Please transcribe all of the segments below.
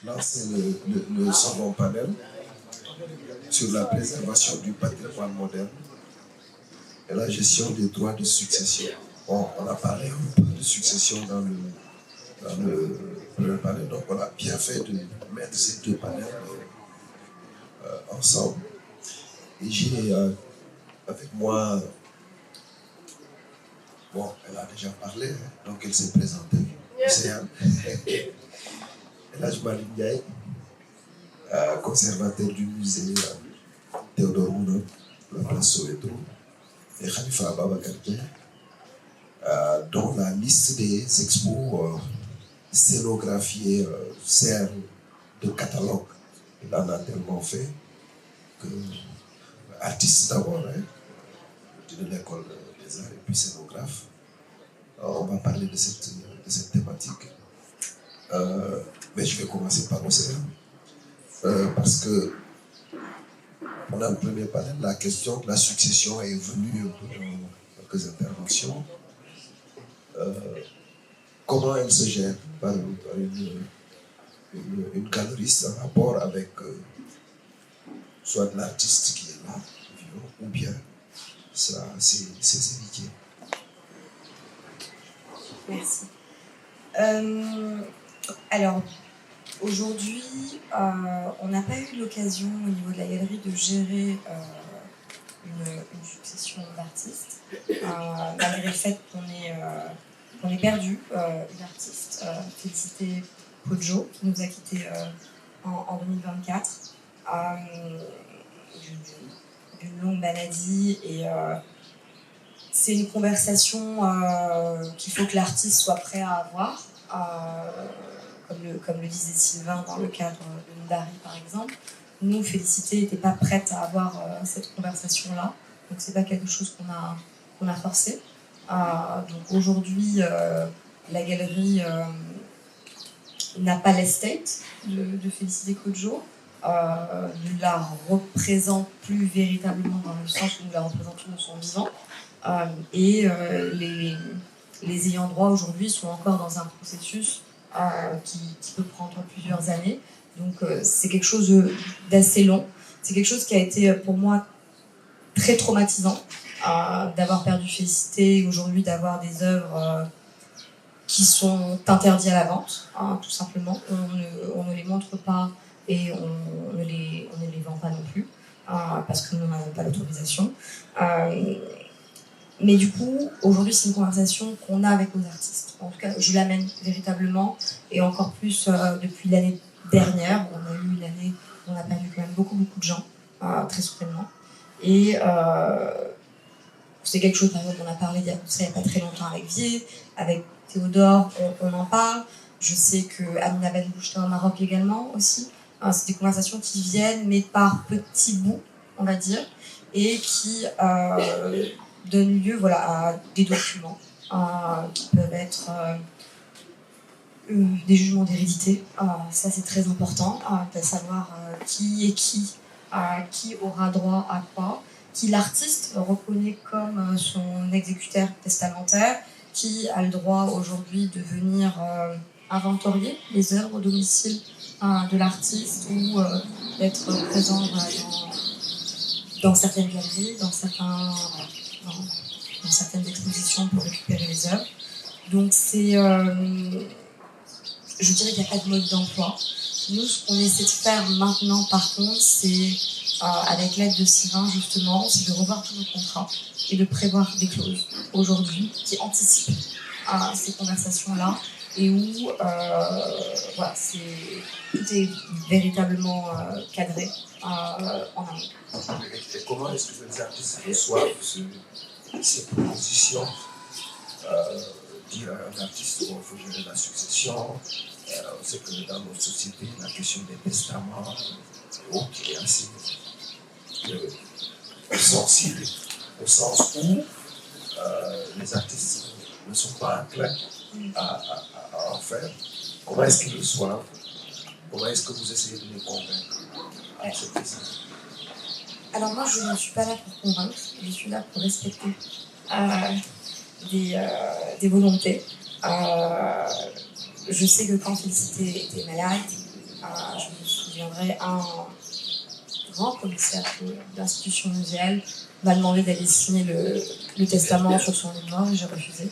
Là, c'est le second panel sur la préservation du patrimoine moderne et la gestion des droits de succession. Bon, on a parlé un peu de succession dans le premier panel, donc on a bien fait de mettre ces deux panels ensemble. Et j'ai avec moi, bon, elle a déjà parlé, hein, donc elle s'est présentée, Océane. Et là, je m'aligne, conservateur du musée Théodore Monod, la place Soweto, et Khalifa Ababacar Dieng, dont la liste des expos scénographiés sert de catalogue. Il en a tellement fait que artiste d'abord, hein, de l'école des arts et puis scénographe. On va parler de cette thématique. Mais je vais commencer par l'océan. Parce que pendant le premier panel, la question de la succession est venue un peu dans quelques interventions. Comment elle se gère par une galeriste en rapport avec soit l'artiste qui est là, vivant, ou bien ses héritiers. Merci. Alors, aujourd'hui, on n'a pas eu l'occasion au niveau de la galerie de gérer une succession d'artistes, malgré le fait qu'on ait perdu une artiste, Félicité Kodjo, qui nous a quittés en 2024, d'une longue maladie. Et c'est une conversation qu'il faut que l'artiste soit prêt à avoir, comme le disait Sylvain dans le cadre de Ndari par exemple. Nous, Félicité n'était pas prête à avoir cette conversation-là, donc c'est pas quelque chose qu'on a forcé. Donc aujourd'hui, la galerie n'a pas l'estate de Félicité Kodjo, ne la représente plus véritablement dans le sens où nous la représentons de son vivant, et les ayants droit aujourd'hui sont encore dans un processus qui peut prendre plusieurs années. Donc c'est quelque chose d'assez long. C'est quelque chose qui a été pour moi très traumatisant, d'avoir perdu Félicité et aujourd'hui d'avoir des œuvres qui sont interdites à la vente, tout simplement. On ne les montre pas et on ne les vend pas non plus, parce que nous n'avons pas l'autorisation. Mais du coup, aujourd'hui, c'est une conversation qu'on a avec nos artistes. En tout cas, je l'amène véritablement, et encore plus depuis l'année dernière. On a eu une année où on a perdu quand même beaucoup de gens, très soudainement. Et c'est quelque chose, par exemple, on a parlé il n'y a pas très longtemps avec Vier, avec Théodore, on en parle. Je sais que Amina Ben Bouchta au Maroc également aussi. C'est des conversations qui viennent, mais par petits bouts, on va dire, et qui donnent lieu à des documents qui peuvent être des jugements d'hérédité. Ça, c'est très important, de savoir qui est qui aura droit à quoi, qui l'artiste reconnaît comme son exécuteur testamentaire, qui a le droit aujourd'hui de venir inventorier les œuvres au domicile de l'artiste ou d'être présent dans certaines galeries, dans certaines expositions pour récupérer les œuvres. Donc c'est, je dirais qu'il n'y a pas de mode d'emploi. Nous, ce qu'on essaie de faire maintenant, par contre, c'est, avec l'aide de Sylvain, justement, c'est de revoir tous nos contrats et de prévoir des clauses, aujourd'hui, qui anticipent ces conversations-là, et où tout est véritablement cadré en amont. Et comment est-ce que les artistes reçoivent ces propositions, dire à un artiste qu'il faut gérer la succession? On sait que dans notre société, la question des testaments est assez sensible, au sens où les artistes ne sont pas enclins à en faire. Comment est-ce qu'ils le reçoivent? Comment est-ce que vous essayez de les convaincre à ce plaisir? Alors moi, je ne suis pas là pour convaincre, je suis là pour respecter des volontés. Je sais que quand Félicité était malade, Je me souviendrai, un grand commissaire d'institution muséale m'a demandé d'aller signer le testament sur son lit de mort et j'ai refusé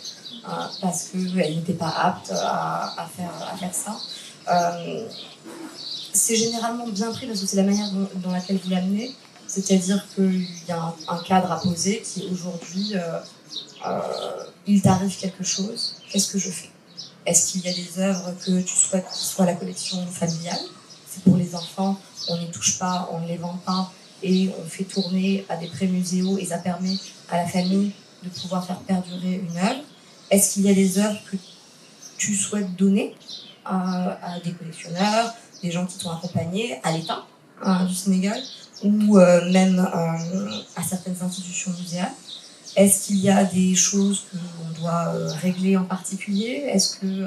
parce qu'elle n'était pas apte à faire ça. C'est généralement bien pris parce que c'est la manière dans laquelle vous l'amenez, c'est-à-dire qu'il y a un cadre à poser qui est aujourd'hui, il t'arrive quelque chose, qu'est-ce que je fais? Est-ce qu'il y a des œuvres que tu souhaites qui soient la collection familiale? C'est pour les enfants, on n'y touche pas, on ne les vend pas et on fait tourner à des prêts muséaux et ça permet à la famille de pouvoir faire perdurer une œuvre. Est-ce qu'il y a des œuvres que tu souhaites donner à des collectionneurs, des gens qui t'ont accompagné, à l'État du Sénégal ou même à certaines institutions muséales? Est-ce qu'il y a des choses qu'on doit régler en particulier? Est-ce que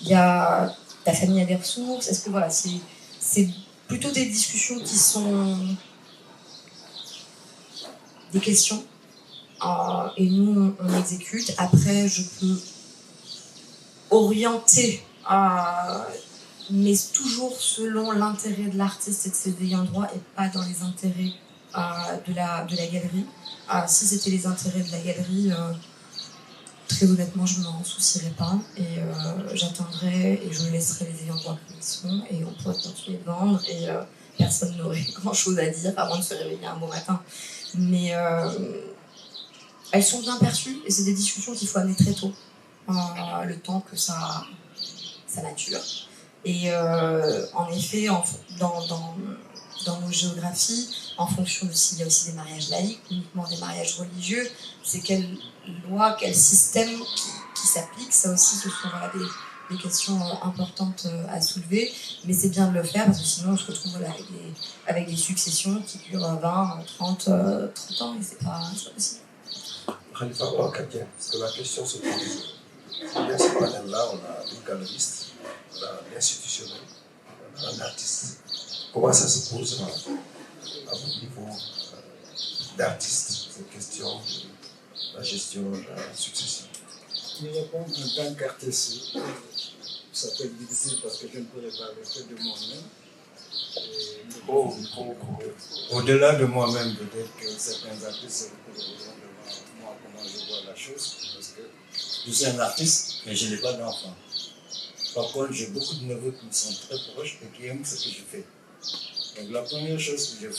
y a ta famille a des ressources? Est-ce que voilà, c'est plutôt des discussions qui sont des questions et nous on exécute. Après, je peux orienter, mais toujours selon l'intérêt de l'artiste et de ses ayants droit et pas dans les intérêts de la galerie. Si c'était les intérêts de la galerie, très honnêtement, je ne m'en soucierais pas et j'attendrai et je laisserai les ayants droit comme ils sont et on pourrait continuer de vendre et personne n'aurait grand chose à dire avant de se réveiller un beau matin. Mais elles sont bien perçues et c'est des discussions qu'il faut amener très tôt, le temps que ça mature. Et en effet, dans nos géographies, en fonction de s'il y a aussi des mariages laïcs, uniquement des mariages religieux, c'est quelle loi, quel système qui s'applique. Ça aussi, ce sont des questions importantes à soulever. Mais c'est bien de le faire parce que sinon on se retrouve avec des successions qui durent 20, 30 ans et c'est pas possible. Khalifa, parce que la question se pose. Dans ce panel-là, on a une galeriste, on a un institutionnel, on a un artiste. Comment ça se pose à votre niveau d'artiste, cette question de la gestion de la succession? Je réponds en tant qu'artiste. Ça peut être difficile parce que je ne pourrais parler que de moi-même. Au-delà de moi-même, peut-être que certains artistes se retrouveront devant moi comment je vois la chose, parce que je suis un artiste, mais je n'ai pas d'enfant. Par contre, j'ai beaucoup de neveux qui me sont très proches et qui aiment ce que je fais. Donc la première chose que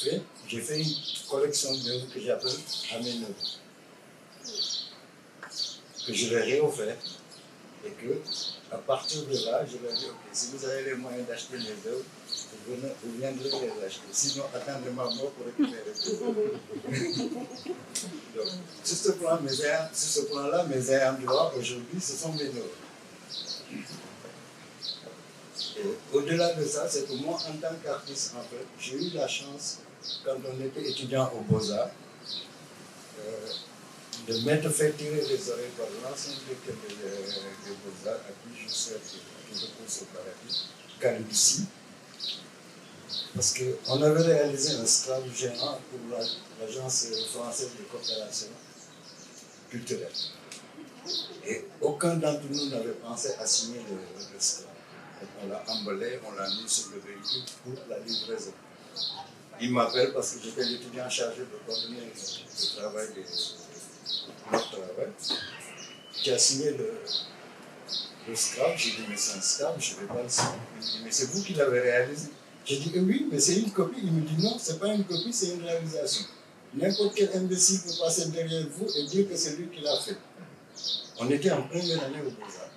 j'ai fait une collection d'œuvres que j'appelle à mes neveux, que je leur ai offert et que, à partir de là, je leur ai dit, ok, si vous avez les moyens d'acheter mes œuvres, vous viendrez les acheter. Sinon, attendez ma mort pour récupérer tout. Donc, sur ce plan-là, mes ayants droit aujourd'hui, ce sont mes neveux. Et au-delà de ça, c'est que moi, en tant qu'artiste, en fait, j'ai eu la chance, quand on était étudiant aux Beaux-Arts, de m'être fait tirer les oreilles par l'ancien directeur des Beaux-Arts, à qui je souhaite que je repose au paradis, Kalibissi, parce qu'on avait réalisé un scrap géant pour l'Agence française de coopération culturelle. Et aucun d'entre nous n'avait pensé à signer le scrap. On l'a emballé, on l'a mis sur le véhicule pour la livraison. Il m'appelle parce que j'étais l'étudiant chargé de coordonner le travail de notre travail, qui a signé le scrap. J'ai dit, mais c'est un scrap, je ne vais pas le signer. Il me dit, mais c'est vous qui l'avez réalisé? J'ai dit, oui, mais c'est une copie. Il me dit, non, ce n'est pas une copie, c'est une réalisation. N'importe quel imbécile peut passer derrière vous et dire que c'est lui qui l'a fait. On était en première année au Beaux-Arts.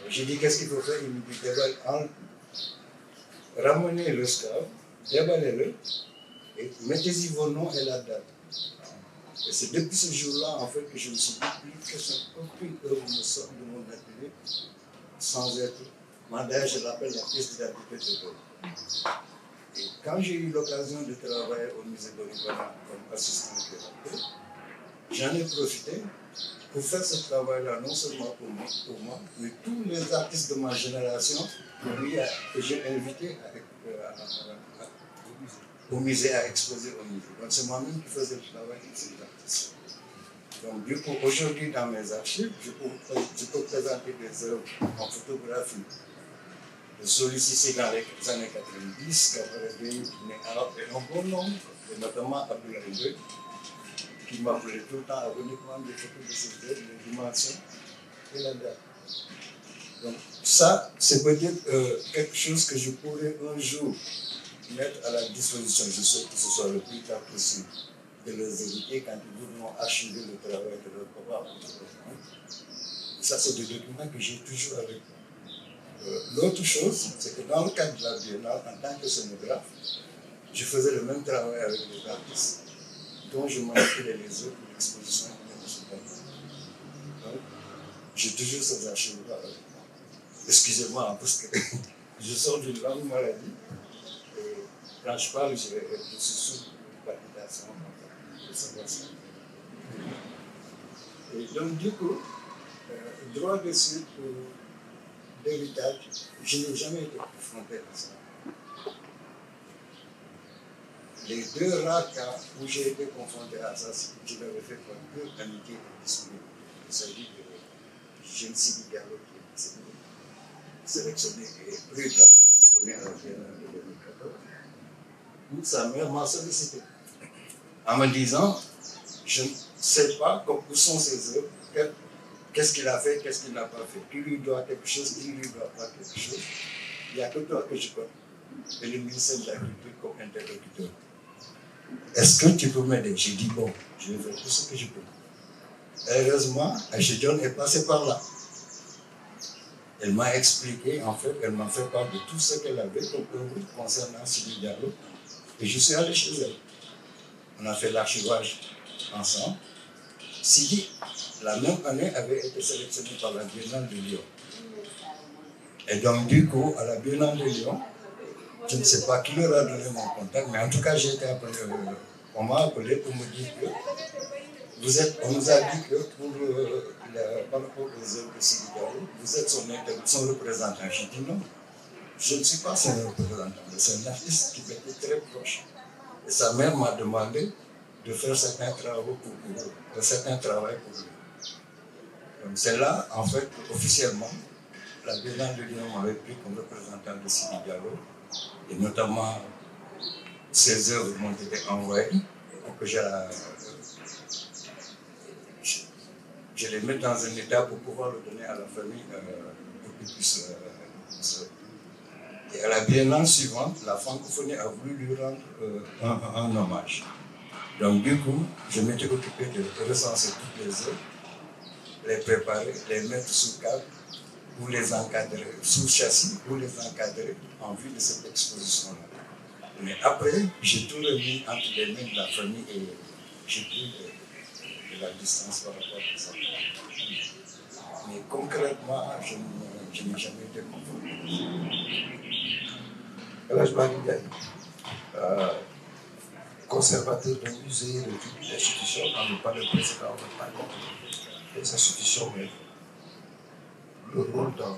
J'ai dit, qu'est-ce qu'il faut faire? Il me dit, ramenez le scrap, déballez-le et mettez-y vos noms et la date. Et c'est depuis ce jour-là, en fait, que je me suis dit, plus question, aucune œuvre ne sort de mon atelier sans être, d'ailleurs, je l'appelle la pièce d'identité de l'œuvre. Et quand j'ai eu l'occasion de travailler au musée d'Oribana comme assistant curateur, j'en ai profité pour faire ce travail-là, non seulement pour moi, mais tous les artistes de ma génération que j'ai invités au musée à exposer au musée. Donc c'est moi-même qui faisais le travail avec ces artistes. Donc du coup, aujourd'hui, dans mes archives, je peux présenter des œuvres en photographie sollicité dans les années 90, Cabaret et un bon nombre, et notamment Abdoulaye Ndoye, qui m'appelait tout le temps à venir prendre des photos de ces œuvres, les dimensions et la date. Donc ça, c'est peut-être quelque chose que je pourrais un jour mettre à la disposition, je souhaite que ce soit le plus tard possible, de leurs héritiers quand ils voudront archiver le travail de leur papa. Ça, c'est des documents que j'ai toujours avec moi. L'autre chose, c'est que dans le cadre de la Biennale, en tant que scénographe, je faisais le même travail avec les artistes, dont je manipulais les œuvres pour l'exposition de ce temps. Donc, j'ai toujours ces archives-là avec moi. Excusez-moi, parce que je sors d'une longue maladie. Et quand je parle, je suis sous palpitation. Et donc, du coup, droit de suite ou d'héritage, je n'ai jamais été confronté à ça. Les deux rares cas où j'ai été confronté à ça, c'est que je l'avais fait par pure amitié et disponible. Il s'agit de jeune Sidi Diallo qui est sélectionné et pris la première Biennale de 2014, où sa mère m'a sollicité en me disant, je ne sais pas où sont ses œuvres, qu'est-ce qu'il a fait, qu'est-ce qu'il n'a pas fait, qui lui doit quelque chose, qui ne lui doit pas quelque chose. Il n'y a que toi que je connais, et le ministère de la Culture comme interlocuteur. Est-ce que tu peux m'aider? J'ai dit bon, je vais faire tout ce que je peux. Heureusement, Aïcha John est passée par là. Elle m'a expliqué, en fait, elle m'a fait part de tout ce qu'elle avait comme œuvre concernant Sidi Diallo. Et je suis allé chez elle. On a fait l'archivage ensemble. Sidi, la même année, avait été sélectionné par la Biennale de Lyon. Et donc, du coup, à la Biennale de Lyon, je ne sais pas qui leur a donné mon contact, mais en tout cas, j'ai été appelé, on m'a appelé pour me dire que on nous a dit que par rapport aux œuvres de Sidi Diallo, vous êtes son représentant. J'ai dit non, je ne suis pas son représentant, c'est un artiste qui m'était très proche. Et sa mère m'a demandé de faire certains travaux pour eux, certains travaux pour eux. Donc c'est là, en fait, officiellement, la Biennale de Lyon m'avait pris comme représentant de Sidi Diallo, et notamment ces œuvres m'ont été envoyées pour que je les mette dans un état pour pouvoir le donner à la famille pour qu'ils puissent. Et à la Biennale suivante, la francophonie a voulu lui rendre un hommage. Donc du coup, je m'étais occupé de recenser toutes les œuvres, les préparer, les mettre sous cadre, ou les encadrer, sous châssis, ou les encadrer en vue de cette exposition-là. Mais après, j'ai tout remis entre les mains de la famille et j'ai pris de la distance par rapport à ça. Mais concrètement, je n'ai jamais été confronté. El Hadj Malick Ndiaye, conservateur d'un musée, d'une institution, dans le panel précédent, on a parlé des institutions, mais le rôle dans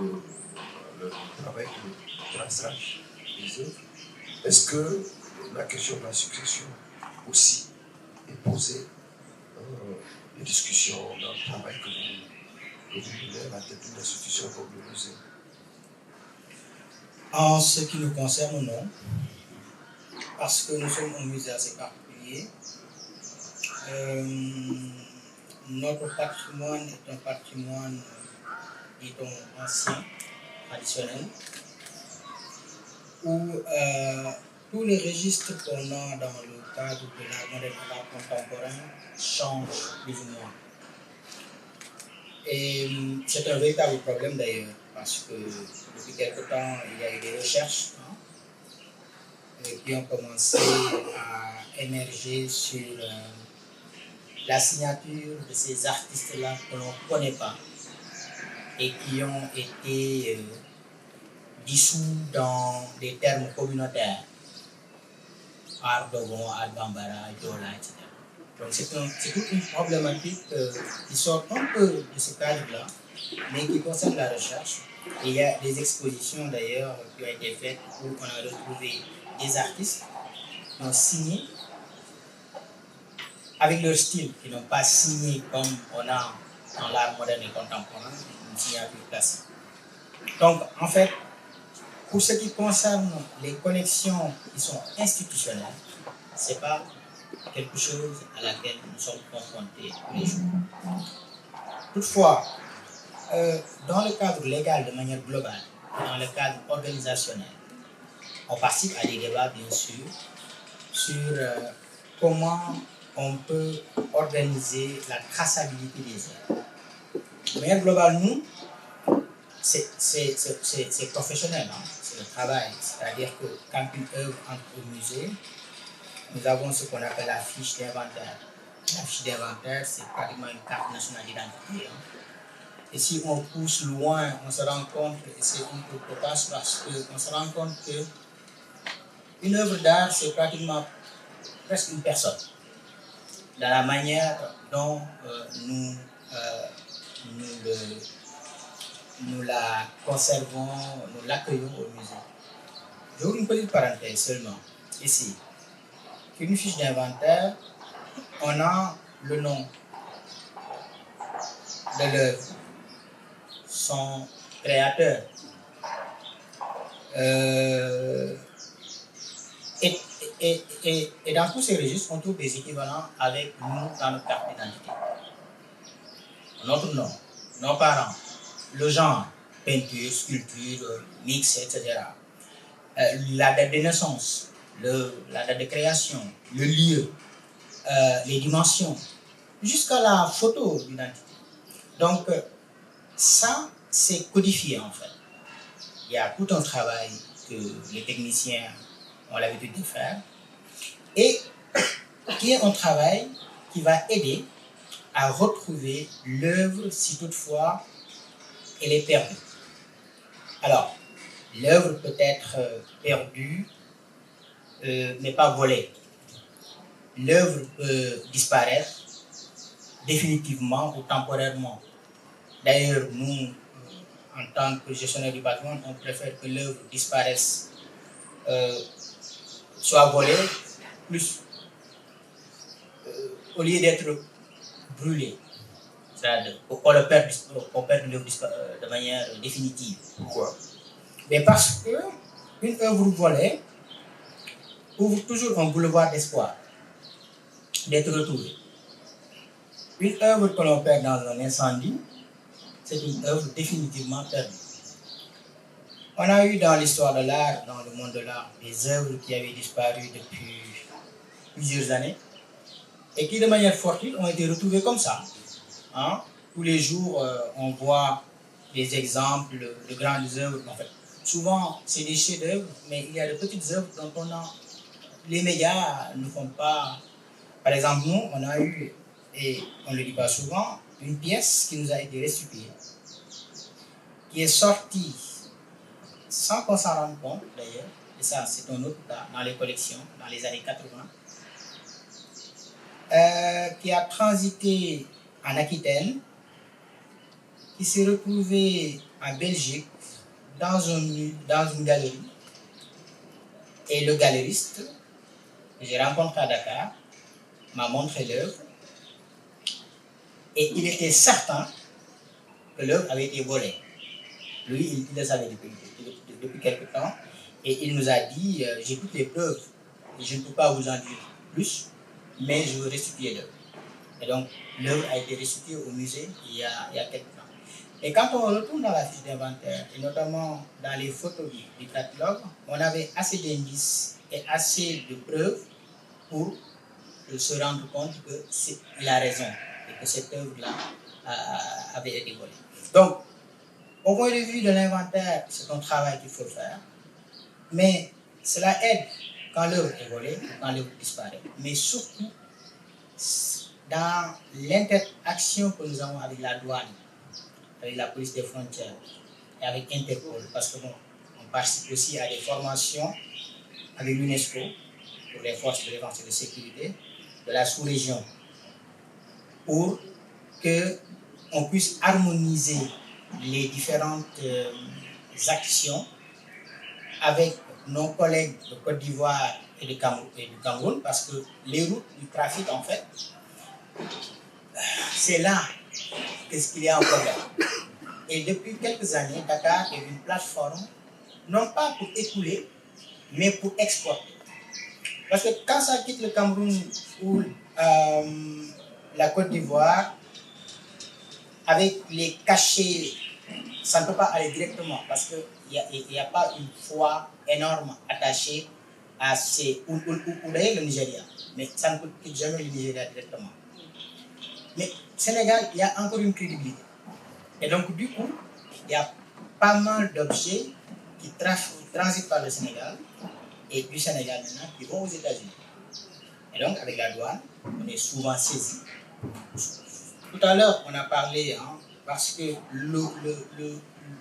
le travail de traçage des œuvres. Est-ce que la question de la succession aussi est posée des discussions dans le travail que vous menez à la tête d'une institution comme le musée? En ce qui nous concerne, non, parce que nous sommes un musée assez particulier. Notre patrimoine est un patrimoine, disons, ancien, traditionnel, où tous les registres qu'on a dans le cadre de l'art moderne et l'art contemporain changent plus ou moins. Et c'est un véritable problème d'ailleurs, parce que depuis quelque temps, il y a eu des recherches qui ont commencé à émerger sur la signature de ces artistes-là que l'on ne connaît pas et qui ont été dissous dans des termes communautaires, Art Dogon, Art Bambara, Jola, etc. Donc c'est toute une problématique qui sort un peu de ce cadre-là, mais qui concerne la recherche. Et il y a des expositions d'ailleurs qui ont été faites où on a retrouvé des artistes qui ont signé avec leur style, qui n'ont pas signé comme on a dans l'art moderne et contemporain, une signature classique. Donc, en fait, pour ce qui concerne les connexions qui sont institutionnelles, ce n'est pas quelque chose à laquelle nous sommes confrontés tous les jours. Toutefois, dans le cadre légal de manière globale, dans le cadre organisationnel, on participe à des débats, bien sûr, sur comment on peut organiser la traçabilité des œuvres. De manière globale, nous, c'est professionnel, hein? C'est le travail. C'est-à-dire que quand une œuvre entre au musée, nous avons ce qu'on appelle la fiche d'inventaire. La fiche d'inventaire, c'est pratiquement une carte nationale d'identité. Hein? Et si on pousse loin, on se rend compte, et c'est un peu cocasse parce qu'on se rend compte qu'une œuvre d'art, c'est pratiquement presque une personne. Dans la manière dont nous la conservons, nous l'accueillons au musée. J'ouvre une petite parenthèse seulement. Ici, une fiche d'inventaire, on a le nom de l'œuvre, son créateur, et dans tous ces registres, on trouve des équivalents avec nous dans notre carte d'identité. Notre nom, nos parents, le genre, peinture, sculpture, mix, etc. La date de naissance, la date de création, le lieu, les dimensions, jusqu'à la photo d'identité. Donc, ça, c'est codifié en fait. Il y a tout un travail que les techniciens ont l'habitude de faire et qui est un travail qui va aider à retrouver l'œuvre si toutefois elle est perdue. Alors, l'œuvre peut être perdue, mais pas volée. L'œuvre peut disparaître définitivement ou temporairement. D'ailleurs, nous, en tant que gestionnaire du patrimoine, on préfère que l'œuvre disparaisse, soit volée, plus au lieu d'être brûlée. C'est-à-dire qu'on perde l'œuvre de manière définitive. Pourquoi? Mais parce qu'une œuvre volée ouvre toujours un boulevard d'espoir d'être retrouvée. Une œuvre que l'on perd dans un incendie, c'est une œuvre définitivement perdue. On a eu dans l'histoire de l'art, dans le monde de l'art, des œuvres qui avaient disparu depuis plusieurs années et qui, de manière fortuite, ont été retrouvées comme ça. Hein? Tous les jours, on voit des exemples de grandes œuvres. En fait, souvent, c'est des chefs-d'œuvre, mais il y a de petites œuvres dont les médias ne font pas. Par exemple, nous, on a eu, et on ne le dit pas souvent, une pièce qui nous a été restituée, qui est sortie sans qu'on s'en rende compte d'ailleurs, et ça c'est un autre cas dans les collections, dans les années 80, qui a transité en Aquitaine, qui s'est retrouvé en Belgique dans une galerie, et le galeriste que j'ai rencontré à Dakar m'a montré l'œuvre, et il était certain que l'œuvre avait été volée. Lui, il le savait depuis quelque temps, et il nous a dit, j'ai toutes les preuves, et je ne peux pas vous en dire plus, mais je veux restituer l'œuvre. Et donc, l'œuvre a été restituée au musée il y a quelques temps. Et quand on retourne dans la fiche d'inventaire, et notamment dans les photos du catalogue, on avait assez d'indices et assez de preuves pour se rendre compte qu'il a raison et que cette œuvre-là avait été volée. Donc, au point de vue de l'inventaire, c'est un travail qu'il faut faire, mais cela aide quand l'œuvre est volée, quand l'œuvre disparaît, mais surtout dans l'interaction que nous avons avec la douane, avec la police des frontières et avec Interpol, parce que on participe aussi à des formations avec l'UNESCO pour les forces de défense et de sécurité de la sous-région, pour qu'on puisse harmoniser les différentes actions avec nos collègues de Côte d'Ivoire et du Cameroun, parce que les routes du trafic, en fait, c'est là qu'est-ce qu'il y a un problème. Et depuis quelques années, Dakar est une plateforme, non pas pour écouler, mais pour exporter. Parce que quand ça quitte le Cameroun ou la Côte d'Ivoire, avec les cachets, ça ne peut pas aller directement parce qu'il n'y a pas une foi énorme attachée à ces... ou d'ailleurs le Nigeria, mais ça ne peut jamais le Nigeria directement. Mais Sénégal, il y a encore une crédibilité. Et donc, du coup, il y a pas mal d'objets qui transitent par le Sénégal et du Sénégal maintenant qui vont aux États-Unis. Et donc, avec la douane, on est souvent saisi. Tout à l'heure, on a parlé, parce que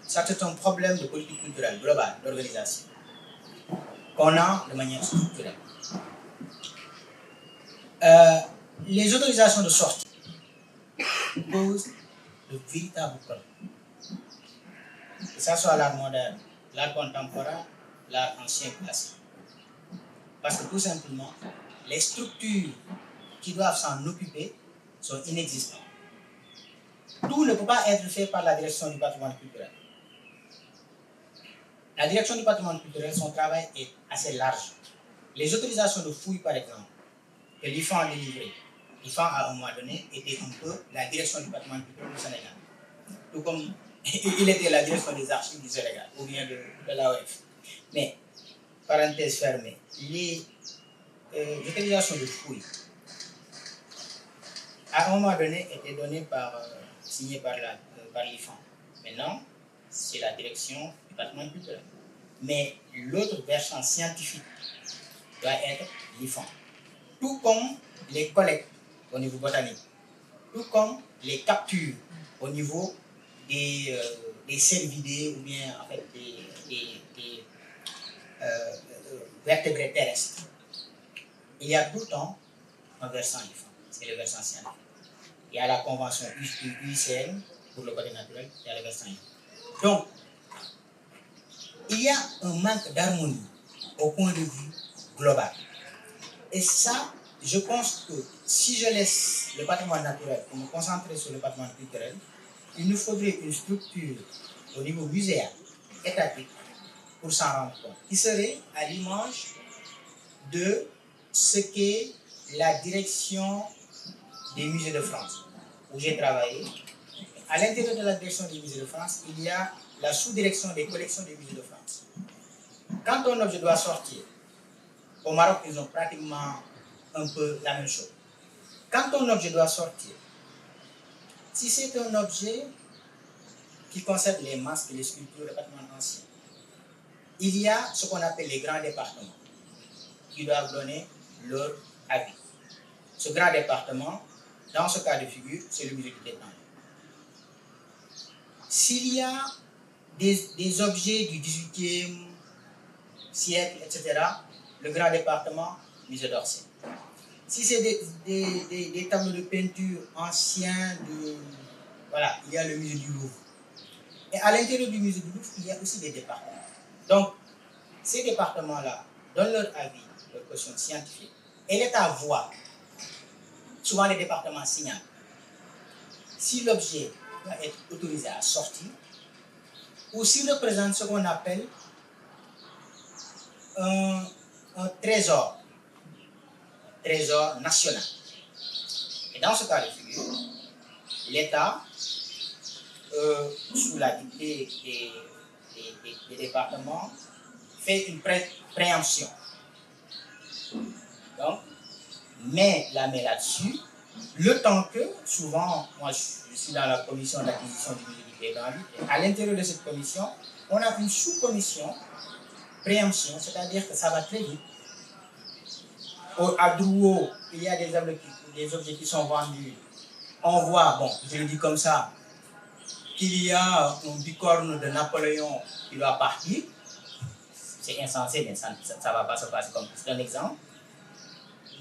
ça c'est un problème de politique culturelle globale, d'organisation, qu'on a de manière structurelle. Les autorisations de sortie posent de véritables problèmes. Que ce soit l'art moderne, l'art contemporain, l'art ancien classique. Parce que tout simplement, les structures qui doivent s'en occuper sont inexistantes. Tout ne peut pas être fait par la direction du patrimoine culturel. La direction du patrimoine culturel, son travail est assez large. Les autorisations de fouilles, par exemple, que l'IFAN a délivrées, l'IFAN à un moment donné était un peu la direction du patrimoine culturel du Sénégal. Tout comme il était la direction des archives du Sénégal, ou bien de l'AOF. Mais, parenthèse fermée, les autorisations de fouilles, à un moment donné, étaient données signées par l'IFAN. Maintenant, c'est la direction du patrimoine culturel. Mais l'autre versant scientifique doit être l'IFAN. Tout comme les collectes au niveau botanique, tout comme les captures au niveau des cervidés ou bien en fait, des vertébrés terrestres. Il y a tout le temps un versant IFAN, c'est le versant scientifique. Il y a la convention UICN pour le côté naturel, il y a le versant IFAN. Donc, il y a un manque d'harmonie au point de vue global. Et ça, je pense que si je laisse le patrimoine naturel pour me concentrer sur le patrimoine culturel, il nous faudrait une structure au niveau muséal, étatique, pour s'en rendre compte, qui serait à l'image de ce qu'est la direction des musées de France, où j'ai travaillé. À l'intérieur de la direction des musées de France, il y a la sous-direction des collections des musées de France. Quand un objet doit sortir, au Maroc, ils ont pratiquement un peu la même chose. Quand un objet doit sortir, si c'est un objet qui concerne les masques et les sculptures, le patrimoine ancien, il y a ce qu'on appelle les grands départements qui doivent donner leur avis. Ce grand département, dans ce cas de figure, c'est le musée du Tétan. S'il y a des objets du XVIIIe siècle, etc., le grand département, musée d'Orsay. Si c'est des tableaux de peinture anciens, voilà, il y a le musée du Louvre. Et à l'intérieur du musée du Louvre, il y a aussi des départements. Donc, ces départements-là donnent leur avis, leur question scientifique, et l'État voit. Souvent, les départements signalent. Si l'objet doit être autorisé à sortir, ou s'il représente ce qu'on appelle un trésor national. Et dans ce cas de figure, l'État, sous la dictée des départements, fait une préemption. Donc, met la main là-dessus, le temps que, souvent, moi je suis dans la commission d'acquisition du musée du Tétan, et à l'intérieur de cette commission, on a une sous-commission préemption, c'est-à-dire que ça va très vite. À Drouot, il y a des objets qui sont vendus. On voit, bon, je le dis comme ça, qu'il y a un bicorne de Napoléon qui doit partir. C'est insensé, mais ça ne va pas se passer comme ça. C'est un exemple.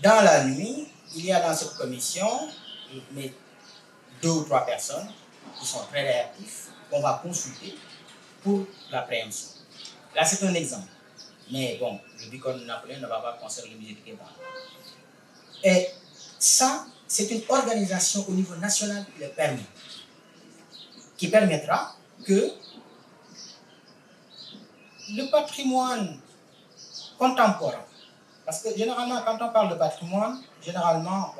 Dans la nuit, il y a dans cette commission 2 ou 3 personnes qui sont très réactifs, qu'on va consulter pour la préemption. Là, c'est un exemple. Mais bon, le bicorne de Napoléon ne va pas concerner le musée du Tétan. Et ça, c'est une organisation au niveau national qui le permet. Qui permettra que le patrimoine contemporain, parce que généralement, quand on parle de patrimoine, généralement,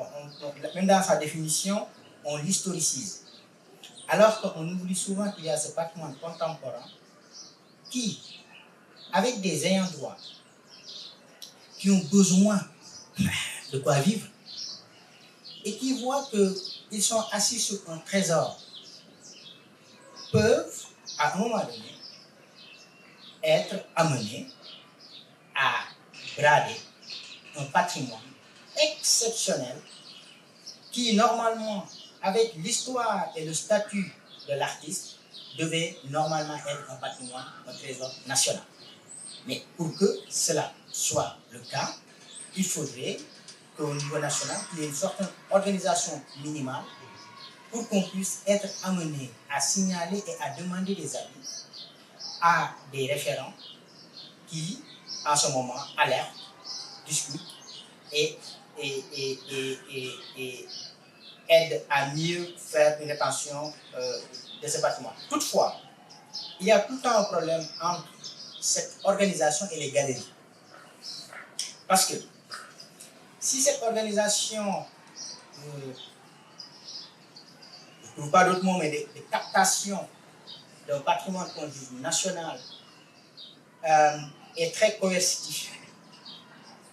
même dans sa définition, on l'historicise. Alors qu'on oublie souvent qu'il y a ce patrimoine contemporain qui, avec des ayants droit, qui ont besoin de quoi vivre, et qui voient qu'ils sont assis sur un trésor, peuvent, à un moment donné, être amenés à brader un patrimoine exceptionnel qui, normalement, avec l'histoire et le statut de l'artiste, devait normalement être un patrimoine, un trésor national. Mais pour que cela soit le cas, il faudrait qu'au niveau national, il y ait une certaine organisation minimale pour qu'on puisse être amené à signaler et à demander des avis à des référents qui, en ce moment, alertent, discutent et aident à mieux faire une rétention de ce patrimoine. Toutefois, il y a tout le temps un problème entre cette organisation et les galeries. Parce que si cette organisation, je ne trouve pas d'autres mots, mais des captations d'un patrimoine qu'on dit national est très coercitif,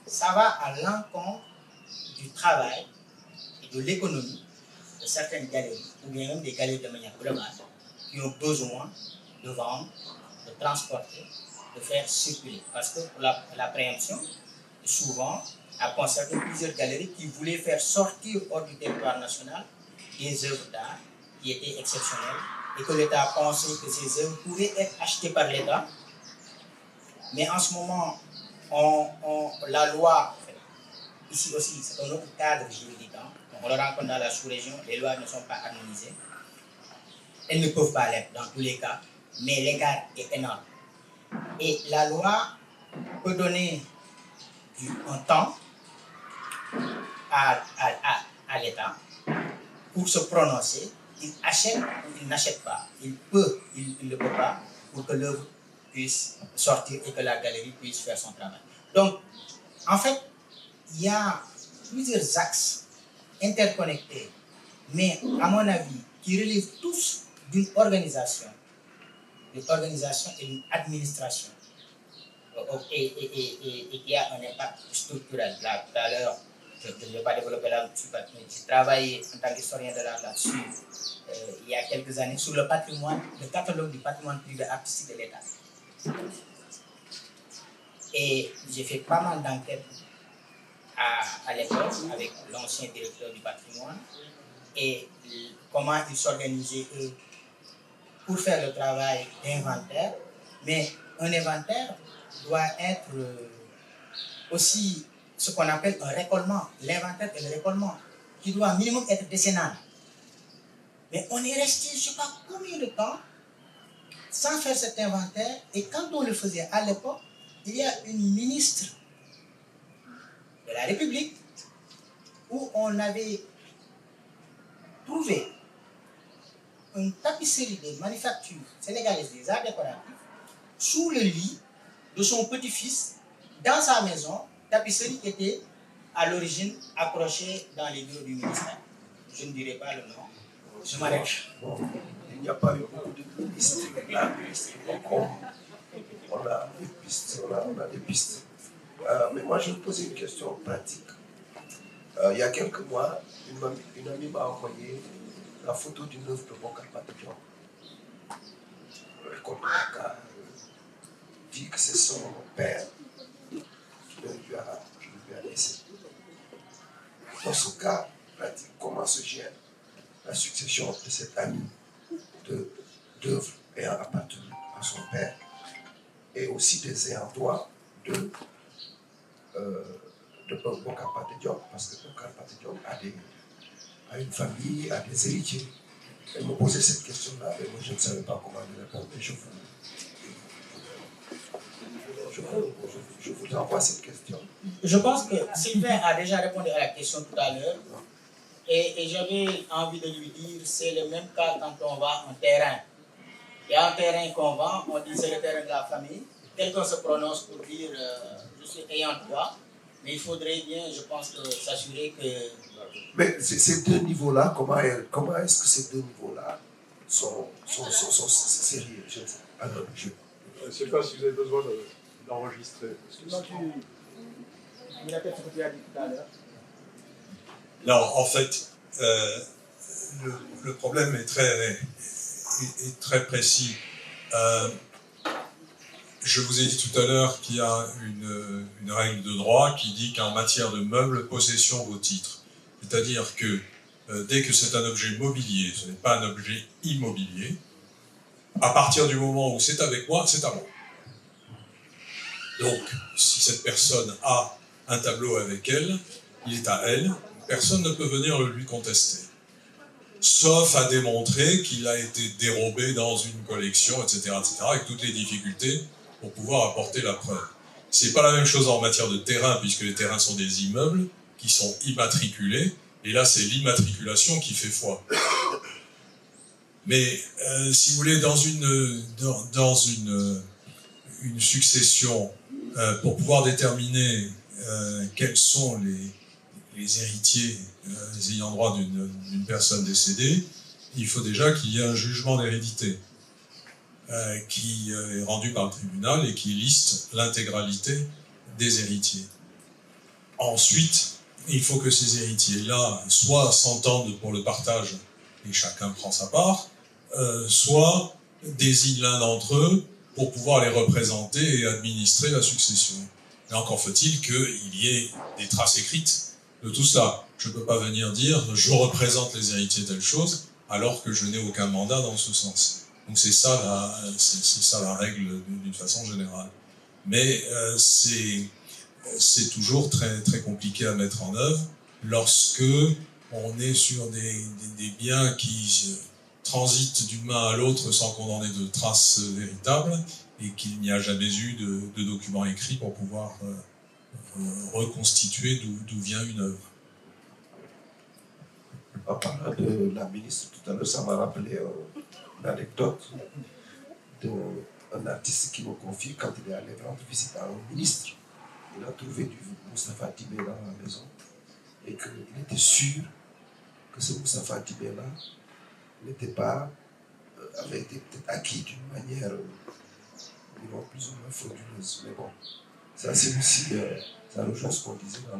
ça va à l'encontre du travail et de l'économie de certaines galeries, ou bien même des galeries de manière globale, qui ont besoin de vendre, de transporter, de faire circuler. Parce que pour la préemption, souvent, a concerné plusieurs galeries qui voulaient faire sortir hors du territoire national des œuvres d'art qui étaient exceptionnelles et que l'État a pensé que ces œuvres pouvaient être achetées par l'État. Mais en ce moment, la loi, ici aussi, c'est un autre cadre juridique. On le rencontre dans la sous-région, les lois ne sont pas harmonisées. Elles ne peuvent pas l'être dans tous les cas, mais l'écart est énorme. Et la loi peut donner un temps à l'État pour se prononcer. Il achète ou il n'achète pas. Il ne peut pas pour que l'œuvre puisse sortir et que la galerie puisse faire son travail. Donc, en fait, il y a plusieurs axes interconnectés, mais à mon avis, qui relèvent tous d'une organisation et d'une administration et qui a un impact structurel. Là, tout à l'heure, je ne vais pas développer là-dessus, mais j'ai travaillé en tant qu'historien de l'art là-dessus il y a quelques années sur le patrimoine, le catalogue du patrimoine privé artistique de l'État. Et j'ai fait pas mal d'enquêtes à l'époque avec l'ancien directeur du patrimoine et comment ils s'organisaient eux pour faire le travail d'inventaire. Mais un inventaire doit être aussi ce qu'on appelle un récollement. L'inventaire et le récollement qui doit minimum être décennal. Mais on est resté, je ne sais pas combien de temps, sans faire cet inventaire. Et quand on le faisait à l'époque, il y a une ministre de la République où on avait trouvé une tapisserie des manufactures sénégalaises des arts décoratifs sous le lit de son petit-fils dans sa maison, tapisserie qui était à l'origine accrochée dans les bureaux du ministère. Je ne dirai pas le nom. Je m'arrête. Il n'y a pas eu beaucoup de ministres. On a des pistes. On a des pistes. Mais moi, je vais vous poser une question pratique. Il y a quelques mois, une amie m'a envoyé la photo d'une œuvre de Bocar Patillon. Le comte dit que c'est son père qui lui a laissé. Dans ce cas pratique, comment se gère la succession de cette amie d'œuvres ayant appartenu à son père et aussi des ayants droit de Bocar Patillon, parce que Bocar Patillon a une famille, a des héritiers. Elle me posait cette question-là, mais moi je ne savais pas comment lui répondre. Je vous envoie cette question. Je pense que Sylvain a déjà répondu à la question tout à l'heure. Et j'avais envie de lui dire, c'est le même cas quand on va en terrain. Il y a un terrain qu'on vend, on dit c'est le terrain de la famille. Quelqu'un se prononce pour dire je suis ayant droit, mais il faudrait bien, je pense, s'assurer que... Mais ces deux niveaux-là, comment est-ce que ces deux niveaux-là sont sérieux? Alors, je ne sais pas si vous avez besoin d'enregistrer. Non, il y a peut-être ce que tu as dit tout à l'heure. Non, en fait, le problème est très précis. Je vous ai dit tout à l'heure qu'il y a une règle de droit qui dit qu'en matière de meubles, possession vaut titre. C'est-à-dire que dès que c'est un objet mobilier, ce n'est pas un objet immobilier, à partir du moment où c'est avec moi, c'est à moi. Donc, si cette personne a un tableau avec elle, il est à elle, personne ne peut venir le lui contester. Sauf à démontrer qu'il a été dérobé dans une collection, etc., avec toutes les difficultés pour pouvoir apporter la preuve. C'est pas la même chose en matière de terrain, puisque les terrains sont des immeubles qui sont immatriculés, et là c'est l'immatriculation qui fait foi. Mais si vous voulez, dans une succession, pour pouvoir déterminer quels sont les héritiers, les ayants droit d'une personne décédée, il faut déjà qu'il y ait un jugement d'hérédité qui est rendu par le tribunal et qui liste l'intégralité des héritiers. Ensuite, il faut que ces héritiers-là soit s'entendent pour le partage et chacun prend sa part, soit désignent l'un d'entre eux pour pouvoir les représenter et administrer la succession. Et encore faut-il qu'il y ait des traces écrites de tout cela. Je ne peux pas venir dire « je représente les héritiers telle chose » alors que je n'ai aucun mandat dans ce sens. Donc c'est ça la règle d'une façon générale. Mais c'est toujours très, très compliqué à mettre en œuvre lorsque on est sur des biens qui transitent d'une main à l'autre sans qu'on en ait de traces véritables et qu'il n'y a jamais eu de documents écrits pour pouvoir reconstituer d'où vient une œuvre. En parlant de la ministre, tout à l'heure, ça m'a rappelé une anecdote d'un artiste qui me confie quand il est allé rendre visite à un ministre. Il a trouvé du Moustapha Tibé dans la maison et qu'il était sûr que ce Moustapha Tibé-là n'était pas, avait été peut-être acquis d'une manière, disons, plus ou moins frauduleuse. Mais bon, ça c'est aussi, ça rejoint ce qu'on disait dans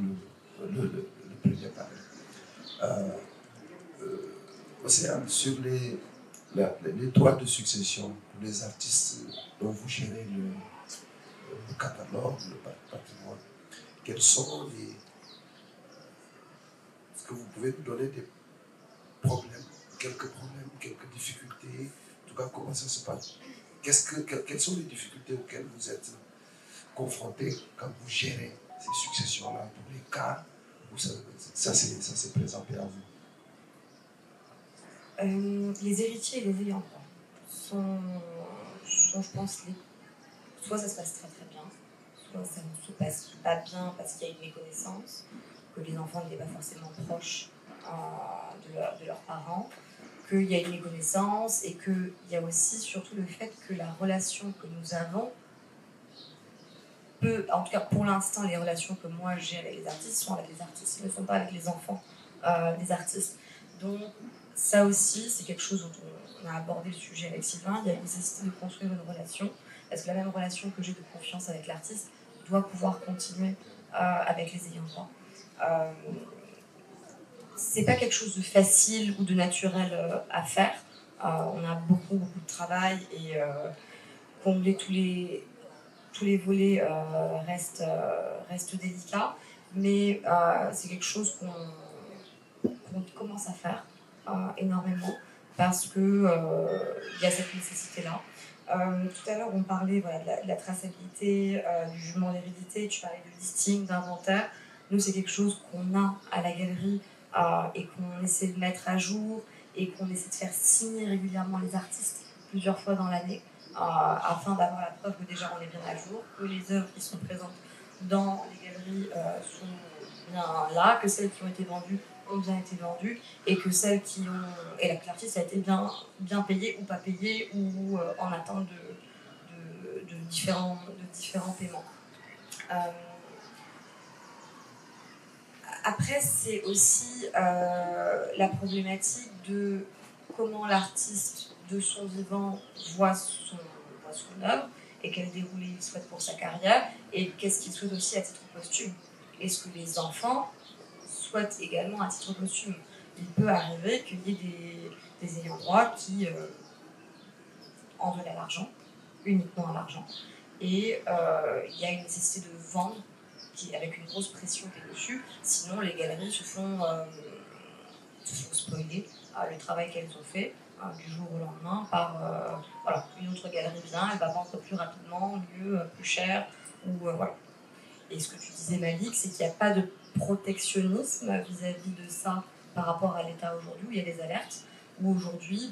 le premier panel. Océane, sur les droits de succession pour les artistes dont vous gérez le catalogue, le patrimoine, quels sont les... Est-ce que vous pouvez nous donner des problèmes, quelques difficultés? En tout cas, comment ça se passe? Quelles sont les difficultés auxquelles vous êtes confrontés quand vous gérez ces successions-là pour les cas où ça s'est présenté à vous? Les héritiers et les ayants droit sont, je pense, soit ça se passe très très bien, soit ça ne se passe pas bien parce qu'il y a une méconnaissance, que les enfants n'étaient pas forcément proches de leurs parents, qu'il y a une méconnaissance et qu'il y a aussi surtout le fait que la relation que nous avons peut, en tout cas pour l'instant, les relations que moi j'ai avec les artistes sont avec les artistes, ils ne sont pas avec les enfants des artistes. Donc ça aussi, c'est quelque chose dont on a abordé le sujet avec Sylvain. Il y a une nécessité de construire une relation, parce que la même relation que j'ai de confiance avec l'artiste doit pouvoir continuer avec les ayants droit. C'est pas quelque chose de facile ou de naturel à faire. On a beaucoup de travail et combler tous les volets reste délicat, mais c'est quelque chose qu'on commence à faire énormément parce que y a cette nécessité-là. Tout à l'heure, on parlait de la traçabilité, du jugement d'hérédité, tu parlais de listing, d'inventaire. Nous, c'est quelque chose qu'on a à la galerie et qu'on essaie de mettre à jour et qu'on essaie de faire signer régulièrement les artistes plusieurs fois dans l'année afin d'avoir la preuve que déjà on est bien à jour, que les œuvres qui sont présentes dans les galeries sont bien là, que celles qui ont été vendues ont bien été vendues et que celles qui ont... Et que l'artiste a été bien payé ou pas payé ou en attente de différents paiements. Après, c'est aussi la problématique de comment l'artiste de son vivant voit son œuvre et quel déroulé il souhaite pour sa carrière et qu'est-ce qu'il souhaite aussi à titre posthume. Est-ce que les enfants souhaitent également à titre posthume? Il peut arriver qu'il y ait des ayants droit qui en veulent à l'argent, uniquement à l'argent. Et il y a une nécessité de vendre avec une grosse pression qui est dessus, sinon les galeries se font spoiler le travail qu'elles ont fait du jour au lendemain par voilà, une autre galerie vient, elle va vendre plus rapidement, mieux, plus cher, ou voilà. Et ce que tu disais Malik, c'est qu'il n'y a pas de protectionnisme vis-à-vis de ça par rapport à l'état aujourd'hui, où il y a des alertes, où aujourd'hui,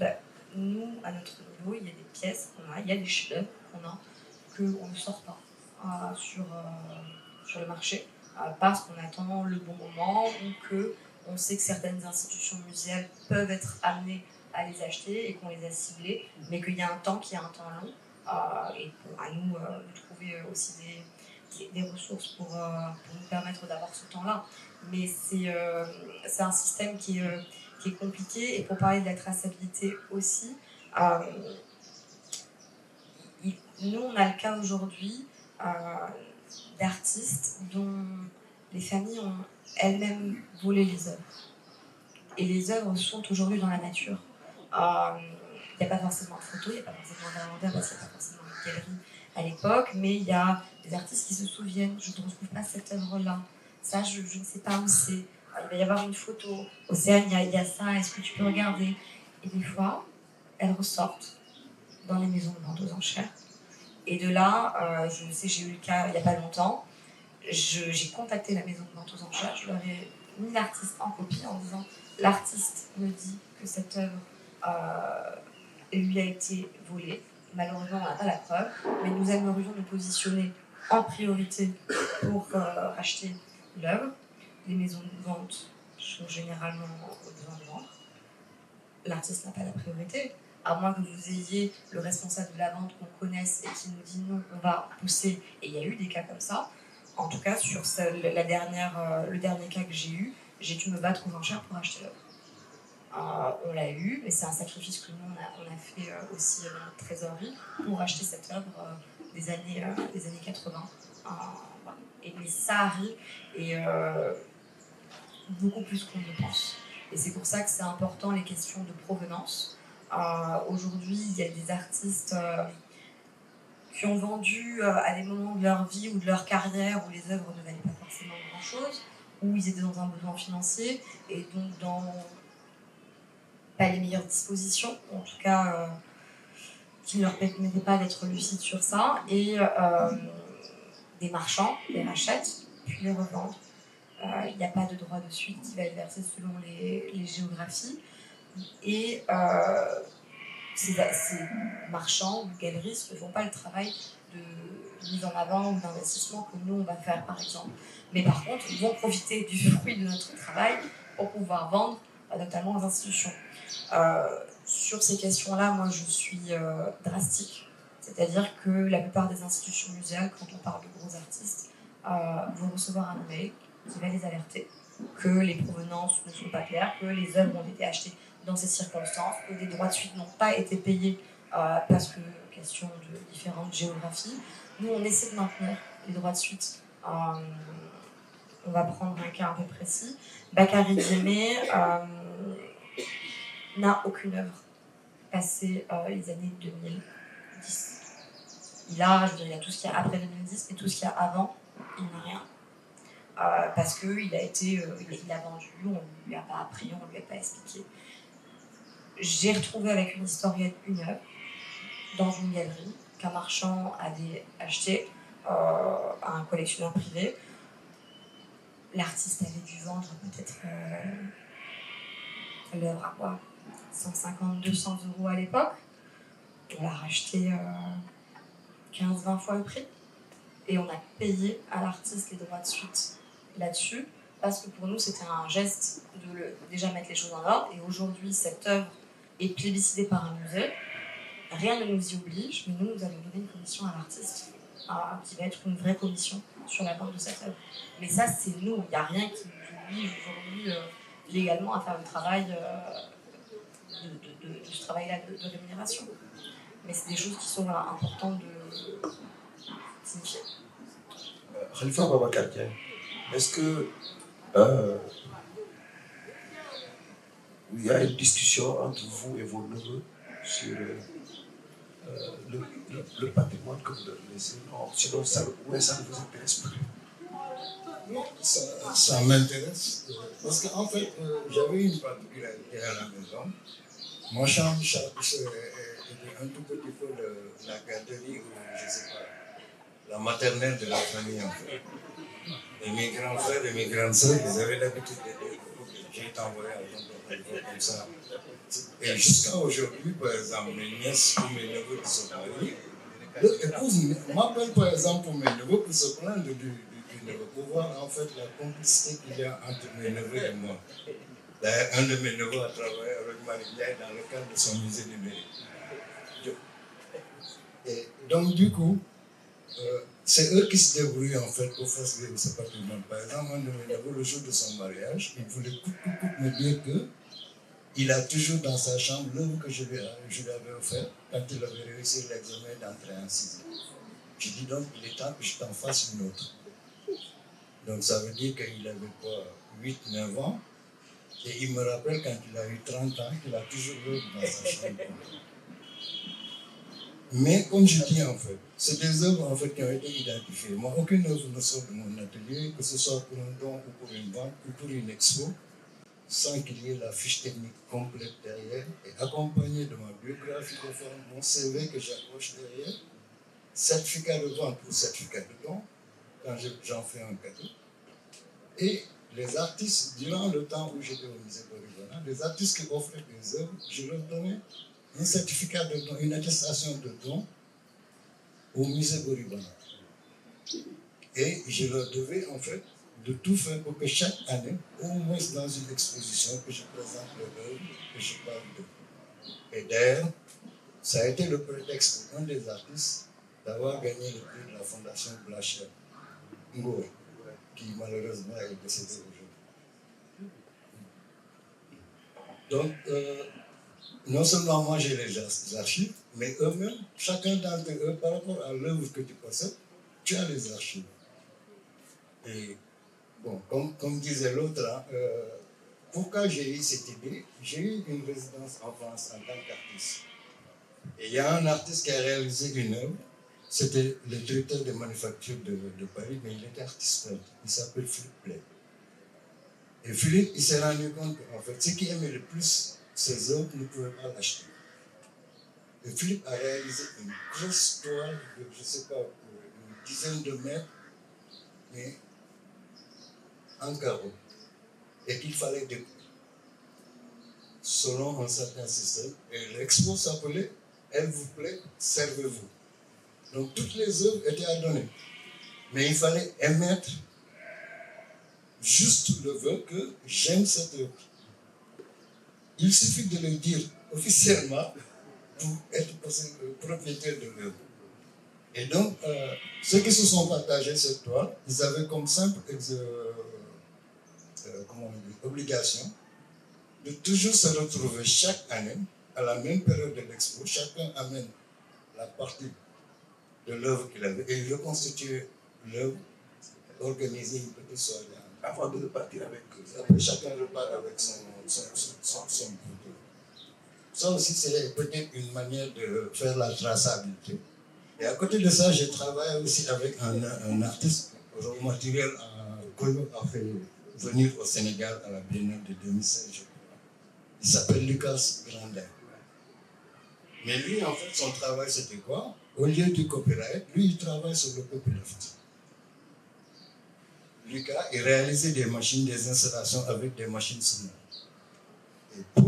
nous, à notre niveau, il y a des pièces qu'on a, il y a des chefs-d'œuvre qu'on a, qu'on ne sort pas sur le marché, parce qu'on attend le bon moment ou qu'on sait que certaines institutions muséales peuvent être amenées à les acheter et qu'on les a ciblées, mais qu'il y a un temps qui est un temps long, et à nous de trouver aussi des ressources pour nous permettre d'avoir ce temps-là. Mais c'est un système qui est compliqué, et pour parler de la traçabilité aussi, nous on a le cas aujourd'hui d'artistes dont les familles ont elles-mêmes volé les œuvres. Et les œuvres sont aujourd'hui dans la nature. Il n'y a pas forcément de photos, il n'y a pas forcément d'inventaire, parce qu'il n'y a pas forcément de galerie à l'époque, mais il y a des artistes qui se souviennent, je ne retrouve pas cette œuvre-là, ça je ne sais pas où c'est, il va y avoir une photo, Océane, il y a ça, est-ce que tu peux regarder? Et des fois, elles ressortent dans les maisons de vente aux enchères. Et de là, je sais, j'ai eu le cas il n'y a pas longtemps, j'ai contacté la maison de vente aux enchères, je leur ai mis l'artiste en copie en disant l'artiste me dit que cette œuvre lui a été volée. Malheureusement, on n'a pas la preuve, mais nous aimerions nous positionner en priorité pour acheter l'œuvre. Les maisons de vente sont généralement au besoin de vendre. L'artiste n'a pas la priorité, à moins que vous ayez le responsable de la vente qu'on connaisse et qui nous dit non, on va pousser. Et il y a eu des cas comme ça. En tout cas, sur le dernier cas que j'ai dû me battre aux enchères pour acheter l'œuvre. On l'a eu, mais c'est un sacrifice que nous, on a fait aussi dans notre trésorerie pour acheter cette œuvre des années 80. Voilà. Mais ça arrive, et beaucoup plus qu'on ne pense. Et c'est pour ça que c'est important, les questions de provenance. Aujourd'hui, il y a des artistes qui ont vendu à des moments de leur vie ou de leur carrière où les œuvres ne valaient pas forcément grand-chose, où ils étaient dans un besoin financier, et donc dans pas les meilleures dispositions, en tout cas qui ne leur permettaient pas d'être lucides sur ça, et des marchands les rachètent, puis les revendent. Il n'y a pas de droit de suite qui va être versé selon les géographies, et ces marchands ou galeristes ne font pas le travail de mise en avant ou d'investissement que nous on va faire par exemple. Mais par contre, ils vont profiter du fruit de notre travail pour pouvoir vendre, notamment aux institutions. Sur ces questions-là, moi je suis drastique. C'est-à-dire que la plupart des institutions muséales, quand on parle de gros artistes, vont recevoir un mail qui va les alerter que les provenances ne sont pas claires, que les œuvres ont été achetées dans ces circonstances, que des droits de suite n'ont pas été payés parce que question de différentes géographies. Nous, on essaie de maintenir les droits de suite. On va prendre un cas un peu précis. Bakary Diémé n'a aucune œuvre passée les années 2010. Il a tout ce qu'il y a après 2010, et tout ce qu'il y a avant, il n'a rien. Parce qu'il a vendu, on ne lui a pas appris, on ne lui a pas expliqué. J'ai retrouvé avec une historienne une œuvre dans une galerie qu'un marchand avait achetée à un collectionneur privé. L'artiste avait dû vendre peut-être l'œuvre à quoi, 150-200 € à l'époque. On l'a racheté 15-20 fois le prix. Et on a payé à l'artiste les droits de suite là-dessus. parce que pour nous, c'était un geste de déjà mettre les choses en ordre. Et aujourd'hui, cette œuvre est plébiscitée par un musée. Rien ne nous y oblige, mais nous allons donner une commission à l'artiste, qui va être une vraie commission sur la vente de cette œuvre. Mais ça, c'est nous. Il n'y a rien qui nous oblige aujourd'hui légalement à faire le travail de ce travail-là de rémunération. Mais c'est des choses qui sont importantes de signifier. Khalifa Ababacar Diagne, est-ce que il y a une discussion entre vous et vos neveux sur le patrimoine que vous leur laissez? Non, sinon, ça ne vous intéresse plus. Non, ça m'intéresse. Parce qu'en fait, j'avais une particularité à la maison. Mon chambre était un tout petit peu la garderie ou je ne sais pas, la maternelle de la famille en fait. Et mes grands frères et mes grandes sœurs, ils avaient l'habitude de dire que j'ai été envoyé à Londres comme ça. Et jusqu'à aujourd'hui, par exemple, mes nièces ou mes neveux qui sont mariés, leur épouse m'appelle par exemple pour mes neveux pour se plaindre du neveu, pour voir en fait la complicité qu'il y a entre mes neveux et moi. D'ailleurs, un de mes neveux a travaillé avec Marie-Pierre dans le cadre de son musée numérique. Et donc, du coup, c'est eux qui se débrouillent en fait pour faire ce patrimoine. Par exemple, un de mes neveux, le jour de son mariage, il voulait me dire que il a toujours dans sa chambre l'œuvre que je lui avais offert quand il avait réussi l'examen d'entrée en 6e. Je dis donc, il est temps que je t'en fasse une autre. Donc, ça veut dire qu'il avait quoi, 8-9 ans. Et il me rappelle quand il a eu 30 ans qu'il a toujours l'œuvre dans sa chambre. Mais comme je dis en fait, c'est des œuvres en fait qui ont été identifiées. Moi, aucune œuvre ne sort de mon atelier, que ce soit pour un don ou pour une vente ou pour une expo, sans qu'il y ait la fiche technique complète derrière, et accompagnée de ma biographie de forme, mon CV que j'accroche derrière, certificat de vente ou certificat de don, quand j'en fais un cadeau. Et les artistes, durant le temps où j'étais au musée Borivana, les artistes qui offraient des œuvres, je leur donnais un certificat de don, une attestation de don au musée Borivana. Et je leur devais en fait de tout faire pour que chaque année, au moins dans une exposition, que je présente leur œuvre, que je parle d'eux. Et d'ailleurs, ça a été le prétexte pour un des artistes d'avoir gagné le prix de la Fondation Blacher, Ngo, qui malheureusement est décédé aujourd'hui. Donc, non seulement moi j'ai les archives, mais eux-mêmes, chacun d'entre eux, par rapport à l'œuvre que tu possèdes, tu as les archives. Et bon, comme disait l'autre, hein, pourquoi j'ai eu cette idée? J'ai eu une résidence en France en tant qu'artiste. Et il y a un artiste qui a réalisé une œuvre, c'était le directeur des manufactures de Paris, mais il était artiste peintre. Il s'appelle Philippe Play. Et Philippe, il s'est rendu compte qu'en fait, ceux qui aimaient le plus ses œuvres ne pouvaient pas l'acheter. Et Philippe a réalisé une grosse toile de, je ne sais pas, une dizaine de mètres, mais en carreau. Et qu'il fallait découper selon un certain système. Et l'expo s'appelait « Elle vous plaît, servez-vous ». Donc toutes les œuvres étaient à donner. Mais il fallait émettre juste le vœu que j'aime cette œuvre. Il suffit de le dire officiellement pour être propriétaire de l'œuvre. Et donc, ceux qui se sont partagés cette toile, ils avaient comme simple obligation de toujours se retrouver chaque année, à la même période de l'expo, chacun amène la partie de l'œuvre qu'il avait et reconstituer l'œuvre, organiser une petite soirée avant de repartir avec eux. Après, chacun repart avec son produit. Ça aussi, c'est peut-être une manière de faire la traçabilité. Et à côté de ça, j'ai travaillé aussi avec un artiste, Romain Tirel, qu'on a fait venir au Sénégal à la Biennale de 2016, je crois. Il s'appelle Lucas Grandin. Mais lui, en fait, son travail, c'était quoi? Au lieu du copyright, lui, il travaille sur le copyleft. Lucas, il réalisait des machines, des installations avec des machines sonores. Et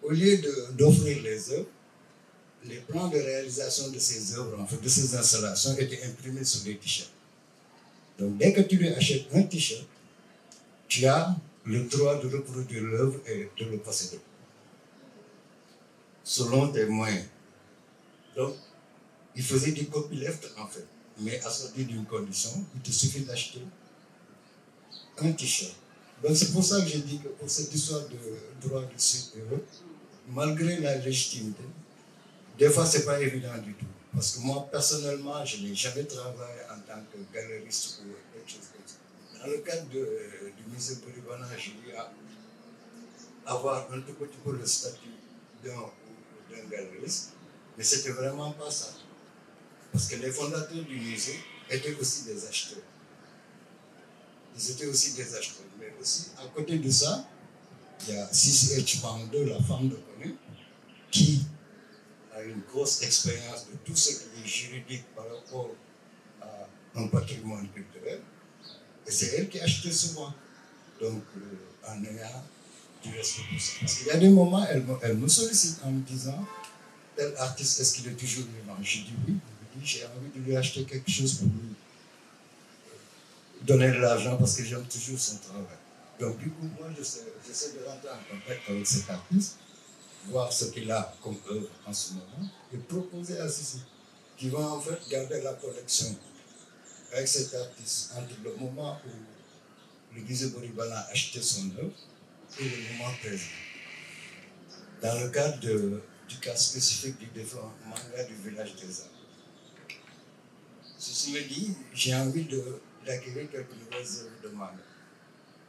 au lieu d'offrir les œuvres, les plans de réalisation de ces œuvres, en fait, de ces installations, étaient imprimés sur des t-shirts. Donc, dès que tu lui achètes un t-shirt, tu as le droit de reproduire l'œuvre et de le posséder, selon tes moyens. Donc, il faisait du copyleft en fait, mais assorti d'une condition, il te suffit d'acheter un t-shirt. Donc c'est pour ça que j'ai dit que pour cette histoire de droit de suite, malgré la légitimité, des fois c'est pas évident du tout. Parce que moi personnellement, je n'ai jamais travaillé en tant que galeriste ou quelque chose comme ça. Dans le cadre du musée Bouribana, j'ai eu à avoir un tout petit peu le statut d'un galeriste, mais c'était vraiment pas ça. Parce que les fondateurs du musée étaient aussi des acheteurs. Ils étaient aussi des acheteurs. Mais aussi, à côté de ça, il y a Sissi Etchpando, la femme de Koné, qui a une grosse expérience de tout ce qui est juridique par rapport à un patrimoine culturel. Et c'est elle qui achetait souvent. Donc, en ayant du respect pour ça. Parce qu'il y a des moments, elle me sollicite en me disant, tel artiste, est-ce qu'il est toujours vivant? Je dis oui. J'ai envie de lui acheter quelque chose pour lui donner de l'argent parce que j'aime toujours son travail. Donc du coup, moi, j'essaie de rentrer en contact avec cet artiste, voir ce qu'il a comme œuvre en ce moment et proposer à Sissi, qui va en fait garder la collection avec cet artiste entre le moment où le musée Bouribana a acheté son œuvre et le moment présent. Dans le cadre du cas spécifique du défunt manga du village des arts. Ceci me dit, j'ai envie d'acquérir quelques nouvelles œuvres de manga.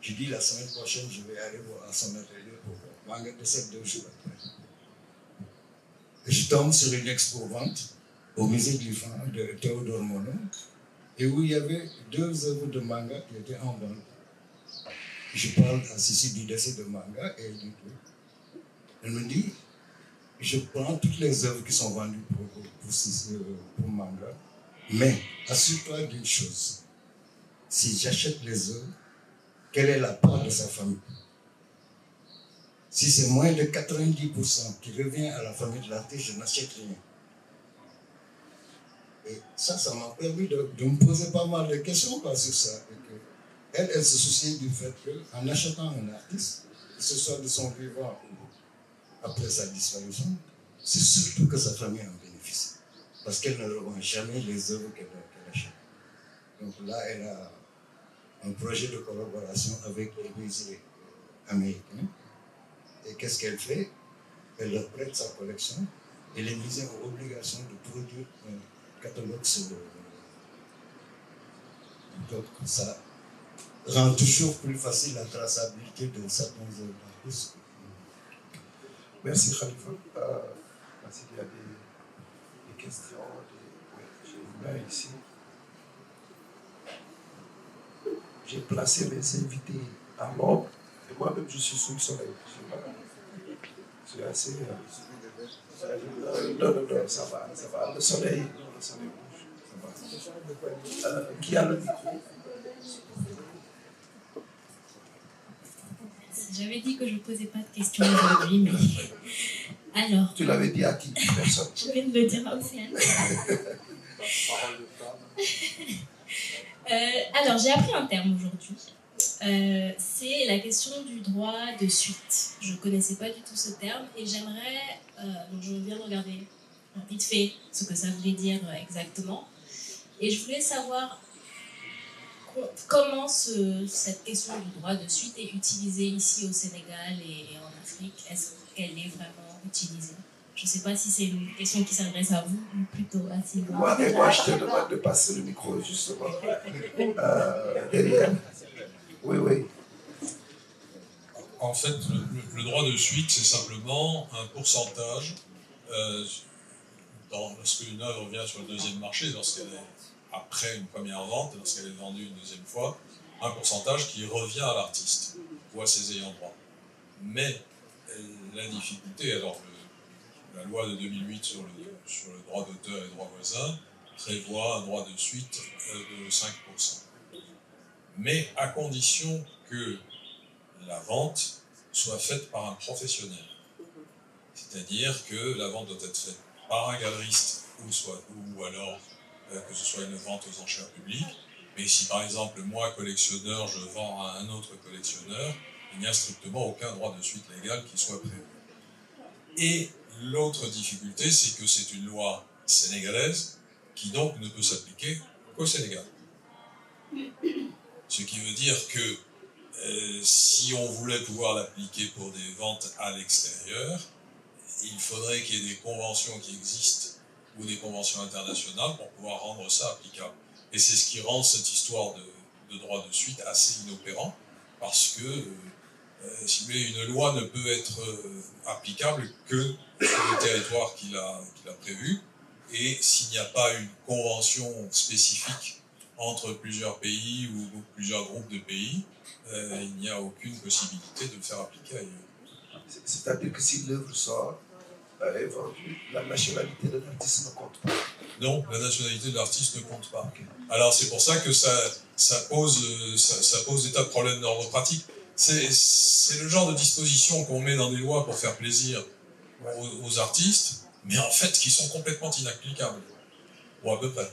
J'ai dit la semaine prochaine, je vais aller voir à son atelier pour manga de 7 jours après. Et je tombe sur une expo-vente au musée de l'IFAN de Théodore Monod, et où il y avait 2 œuvres de manga qui étaient en vente. Je parle à Sissi du décès de manga et du tout. Elle me dit, je prends toutes les œuvres qui sont vendues pour manga. Mais assure-toi d'une chose, si j'achète les œuvres, quelle est la part de sa famille? Si c'est moins de 90% qui revient à la famille de l'artiste, je n'achète rien. Et ça m'a permis de me poser pas mal de questions sur ça. Et que elle se souciait du fait qu'en achetant un artiste, que ce soit de son vivant ou après sa disparition, c'est surtout que sa famille en bénéficie. Parce qu'elle ne revend jamais les œuvres qu'elle achète. Donc là, elle a un projet de collaboration avec les musées américains. Et qu'est-ce qu'elle fait? Elle leur prête sa collection et les musées ont l'obligation de produire un catalogue sur le... Donc ça rend toujours plus facile la traçabilité de certaines œuvres d'artistes. Merci Khalifa. Merci, il y a des questions. J'ai une main ici. J'ai placé mes invités à l'ombre et moi-même je suis sous le soleil. Je suis assez. Non, ça va. Le soleil bouge. Ça va. Qui a le micro? J'avais dit que je ne posais pas de questions aujourd'hui, mais alors. Tu l'avais dit à qui? Personne. Je viens de le dire à Océane. Alors, j'ai appris un terme aujourd'hui. C'est la question du droit de suite. Je ne connaissais pas du tout ce terme et j'aimerais, donc je viens de regarder vite fait ce que ça voulait dire exactement. Et je voulais savoir comment cette question du droit de suite est utilisée ici au Sénégal et en Afrique. Est-ce qu'elle est vraiment utilisée? Je ne sais pas si c'est une question qui s'adresse à vous ou plutôt à Sylvain. Moi, je te demande de passer le micro justement derrière. Oui. En fait, le droit de suite, c'est simplement un pourcentage lorsque une œuvre vient sur le deuxième marché, lorsqu'elle est après une première vente, lorsqu'elle est vendue une deuxième fois, un pourcentage qui revient à l'artiste ou à ses ayants droit. Mais la difficulté, alors la loi de 2008 sur le droit d'auteur et droit voisin prévoit un droit de suite de 5%. Mais à condition que la vente soit faite par un professionnel. C'est-à-dire que la vente doit être faite par un galeriste ou alors que ce soit une vente aux enchères publiques, mais Mais si par exemple, moi, collectionneur, je vends à un autre collectionneur, il n'y a strictement aucun droit de suite légal qui soit prévu. Et l'autre difficulté, c'est que c'est une loi sénégalaise qui donc ne peut s'appliquer qu'au Sénégal. Ce qui veut dire que si on voulait pouvoir l'appliquer pour des ventes à l'extérieur, il faudrait qu'il y ait des conventions qui existent ou des conventions internationales pour pouvoir rendre ça applicable. Et c'est ce qui rend cette histoire de droit de suite assez inopérant, parce que si vous voulez, une loi ne peut être applicable que sur le territoire qu'il a prévu, et s'il n'y a pas une convention spécifique entre plusieurs pays ou plusieurs groupes de pays, il n'y a aucune possibilité de le faire appliquer ailleurs. C'est-à-dire que si l'œuvre sort, est vendue, la nationalité de l'artiste ne compte pas. Non, la nationalité de l'artiste ne compte pas. Alors c'est pour ça que ça pose des tas de problèmes d'ordre pratique. C'est le genre de dispositions qu'on met dans des lois pour faire plaisir aux artistes, mais en fait qui sont complètement inapplicables. Ou à peu près.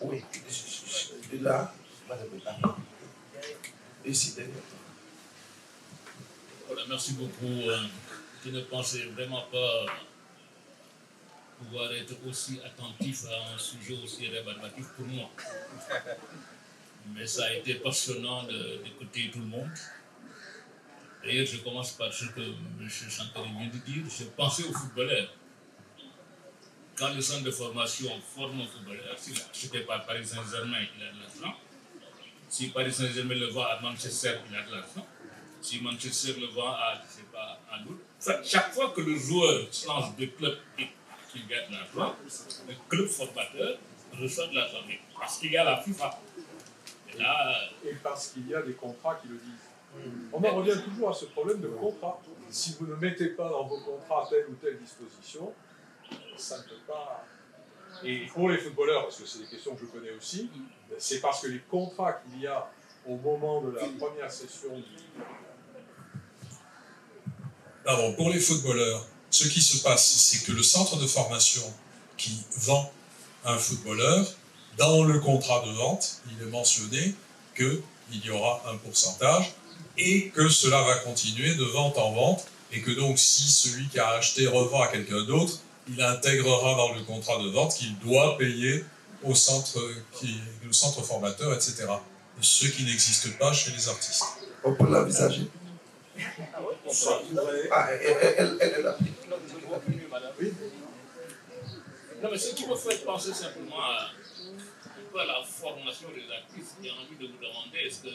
Oui, là, madame est ici derrière. Voilà, merci beaucoup. Je ne pensais vraiment pas pouvoir être aussi attentif à un sujet aussi rébarbatif pour moi. Mais ça a été passionnant d'écouter tout le monde. D'ailleurs, je commence par ce que M. Sankara vient de dire. Je pensais aux footballeurs. Quand le centre de formation forme un footballeur, si c'était pas Paris Saint-Germain, il a de l'argent. Si Paris Saint-Germain le vend à Manchester, il a de l'argent. Si Manchester le vend à, je ne sais pas, à d'autres. Enfin, chaque fois que le joueur change de club et qu'il gagne de l'argent, le club formateur reçoit de l'argent. Parce qu'il y a la FIFA. Et là, Et parce qu'il y a des contrats qui le disent. On en revient toujours à ce problème de contrat. Si vous ne mettez pas dans vos contrats telle ou telle disposition, ça ne peut pas. Et pour les footballeurs, parce que c'est des questions que je connais aussi, c'est parce que les contrats qu'il y a au moment de la première session du. Pardon, pour les footballeurs, ce qui se passe, c'est que le centre de formation qui vend un footballeur, dans le contrat de vente, il est mentionné qu'il y aura un pourcentage et que cela va continuer de vente en vente et que donc si celui qui a acheté revend à quelqu'un d'autre, il intégrera dans le contrat de vente qu'il doit payer au centre formateur, etc. Ce qui n'existe pas chez les artistes. On peut l'envisager. Ah, elle applique. non, mais ce qui me fait penser simplement à la formation des artistes, j'ai envie de vous demander, est-ce que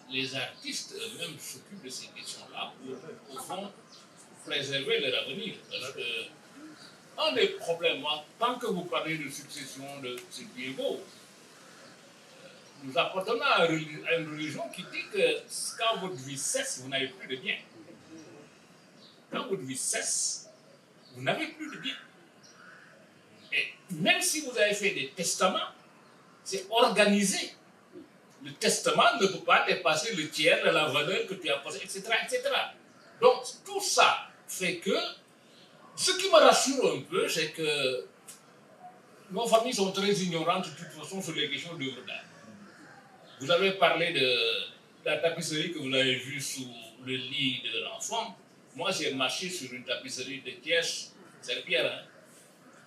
les artistes eux-mêmes s'occupent de ces questions-là pour, au fond, préserver leur avenir? Parce que un des problèmes, moi, tant que vous parlez de succession, c'est bien beau. Nous appartenons à une religion qui dit que quand votre vie cesse, vous n'avez plus de bien. Quand votre vie cesse, vous n'avez plus de bien. Et même si vous avez fait des testaments, c'est organisé. Le testament ne peut pas dépasser le tiers de la valeur que tu as posée, etc., etc. Donc, tout ça fait que, ce qui me rassure un peu, c'est que nos familles sont très ignorantes de toute façon sur les questions d'œuvres d'art. Vous avez parlé de la tapisserie que vous avez vue sous le lit de l'enfant. Moi, j'ai marché sur une tapisserie de Thiès, Serpierre,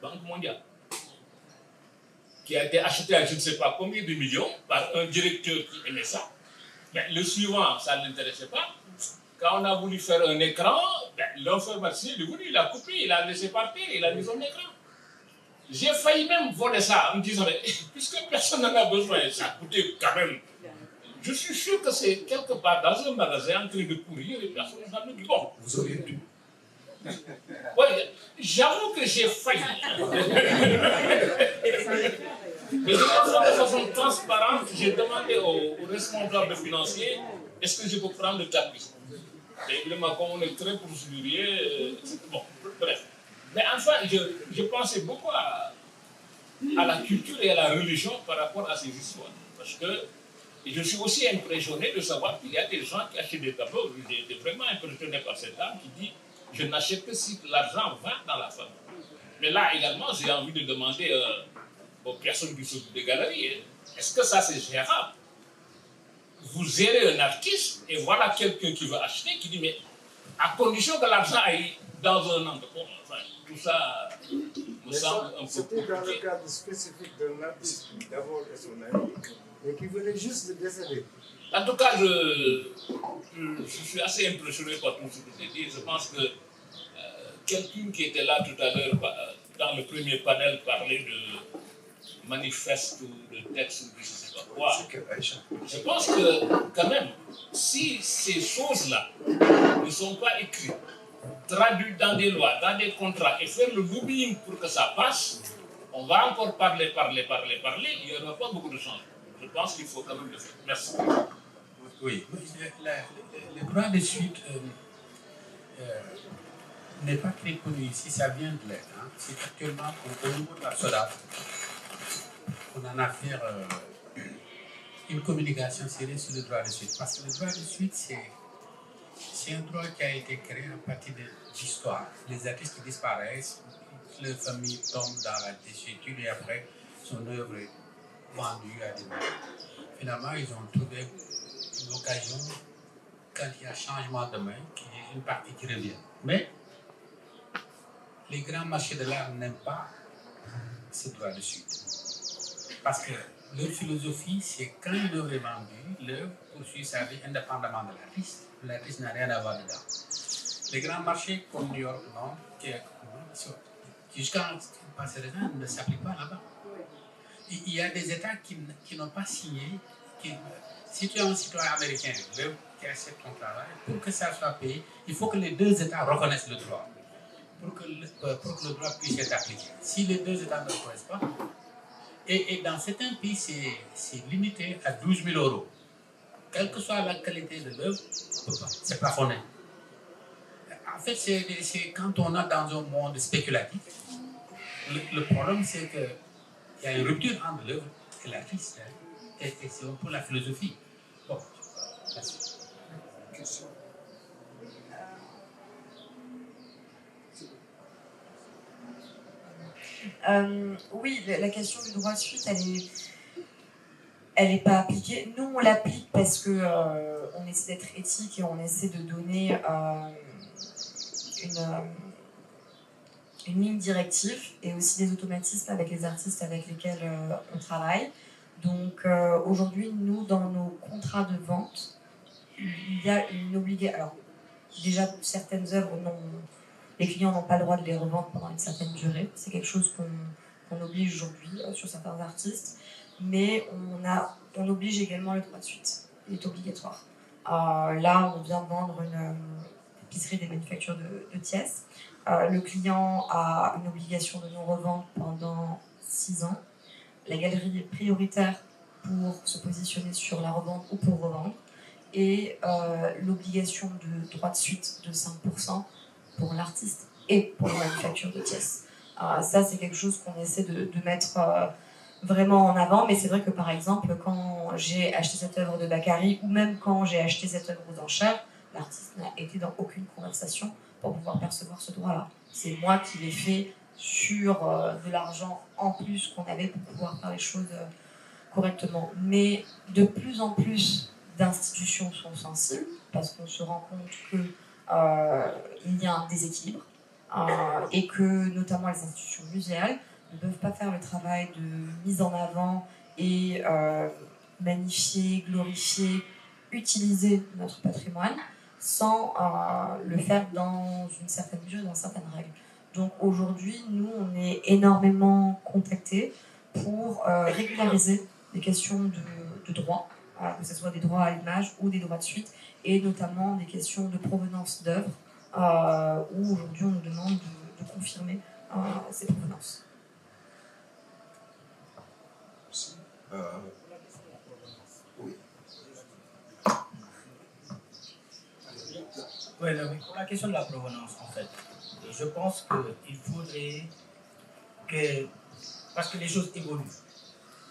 Banque mondiale, qui a été achetée à je ne sais pas combien de millions par un directeur qui aimait ça. Mais le suivant, ça ne l'intéressait pas. Quand on a voulu faire un écran, l'informaticien, il a coupé, il a laissé partir, il a mis son écran. J'ai failli même voler ça en me disant, mais, puisque personne n'en a besoin, ça coûtait quand même. Je suis sûr que c'est quelque part dans un magasin en train de pourrir et personne n'en a dit, bon. Vous auriez dû. Ouais, j'avoue que j'ai failli. Mais de façon transparente, j'ai demandé au responsable financier, est-ce que je peux prendre le tapis? Et évidemment, comme on est très procédurier, bon, bref. Mais enfin, je pensais beaucoup à la culture et à la religion par rapport à ces histoires. Parce que je suis aussi impressionné de savoir qu'il y a des gens qui achètent des tableaux. J'ai été vraiment impressionné par cette dame qui dit « Je n'achète que si l'argent va dans la famille ». Mais là également, j'ai envie de demander aux personnes personne qui s'occupe des galeries. Est-ce que ça c'est gérable? Vous gérez un artiste et voilà quelqu'un qui veut acheter qui dit mais à condition que l'argent aille dans un endroit. Enfin, tout ça me semble un peu C'était dans le compliqué. cadre spécifique d'un artiste qui d'abord est son ami et qui venait juste de décéder. En tout cas, je suis assez impressionné par tout ce que tu dis. Je pense que quelqu'un qui était là tout à l'heure dans le premier panel parlait de manifeste ou de texte ou de je ne sais pas quoi. Je pense que quand même, si ces choses-là ne sont pas écrites, traduites dans des lois, dans des contrats et faire le lobbying pour que ça passe, on va encore parler, il n'y aura pas beaucoup de changements. Je pense qu'il faut quand même le faire. Merci. Oui, le droit de suite n'est pas très connu ici, ça vient de l'aide. Hein. C'est actuellement au niveau de la SODAV, on en a fait une communication sérieuse sur le droit de suite. Parce que le droit de suite, c'est un droit qui a été créé à partir d'histoire. Les artistes qui disparaissent, leur famille tombe dans la désuétude et après, son œuvre est vendue à des marques. Finalement, ils ont trouvé l'occasion, quand il y a changement de main, qu'il y ait une partie qui revient. Mais les grands marchés de l'art n'aiment pas ce droit de suite. Parce que leur philosophie, c'est quand une œuvre est vendue, l'œuvre poursuit sa vie indépendamment de l'artiste. L'artiste n'a rien à voir dedans. Les grands marchés comme New York, non, qui jusqu'à passer le temps ne s'appliquent pas là-bas. Il y a des États qui n'ont pas signé. Si tu es un citoyen américain, l'œuvre qui accepte ton travail, pour que ça soit payé, il faut que les deux États reconnaissent le droit. Pour que le droit puisse être appliqué. Si les deux États ne le reconnaissent pas, et dans certains pays, c'est limité à 12 000 €. Quelle que soit la qualité de l'œuvre, c'est plafonné. En fait, c'est quand on est dans un monde spéculatif, le problème c'est qu'il y a une rupture entre l'œuvre et l'artiste. Hein, et c'est un peu la philosophie. Bon, merci. Question. Oui, la question du droit de suite, elle est pas appliquée. Nous, on l'applique parce que on essaie d'être éthique et on essaie de donner une ligne directive et aussi des automatismes avec les artistes avec lesquels on travaille. Donc aujourd'hui, nous, dans nos contrats de vente, il y a une obligation. Alors, déjà, certaines œuvres, les clients n'ont pas le droit de les revendre pendant une certaine durée. C'est quelque chose qu'on oblige aujourd'hui sur certains artistes. Mais on oblige également le droit de suite. Il est obligatoire. Là, on vient de vendre une épicerie des manufactures de Thiès. Le client a une obligation de non-revente pendant 6 ans. La galerie est prioritaire pour se positionner sur la revente ou pour revendre. Et l'obligation de droit de suite de 5% pour l'artiste et pour la manufacture de Thiès. Ça, c'est quelque chose qu'on essaie de mettre vraiment en avant, mais c'est vrai que par exemple, quand j'ai acheté cette œuvre de Bakary, ou même quand j'ai acheté cette œuvre aux enchères, l'artiste n'a été dans aucune conversation pour pouvoir percevoir ce droit-là. C'est moi qui l'ai fait sur de l'argent en plus qu'on avait pour pouvoir faire les choses correctement. Mais de plus en plus d'institutions sont sensibles, parce qu'on se rend compte qu'il y a un déséquilibre, et que notamment les institutions muséales ne peuvent pas faire le travail de mise en avant et magnifier, glorifier, utiliser notre patrimoine sans le faire dans une certaine mesure, dans certaines règles. Donc aujourd'hui, nous, on est énormément contactés pour régulariser les questions de droit, que ce soit des droits à l'image ou des droits de suite, et notamment des questions de provenance d'œuvres, où aujourd'hui on nous demande de confirmer ces provenances. Oui. Oui, pour la question de la provenance, en fait, je pense qu'il faudrait que, parce que les choses évoluent,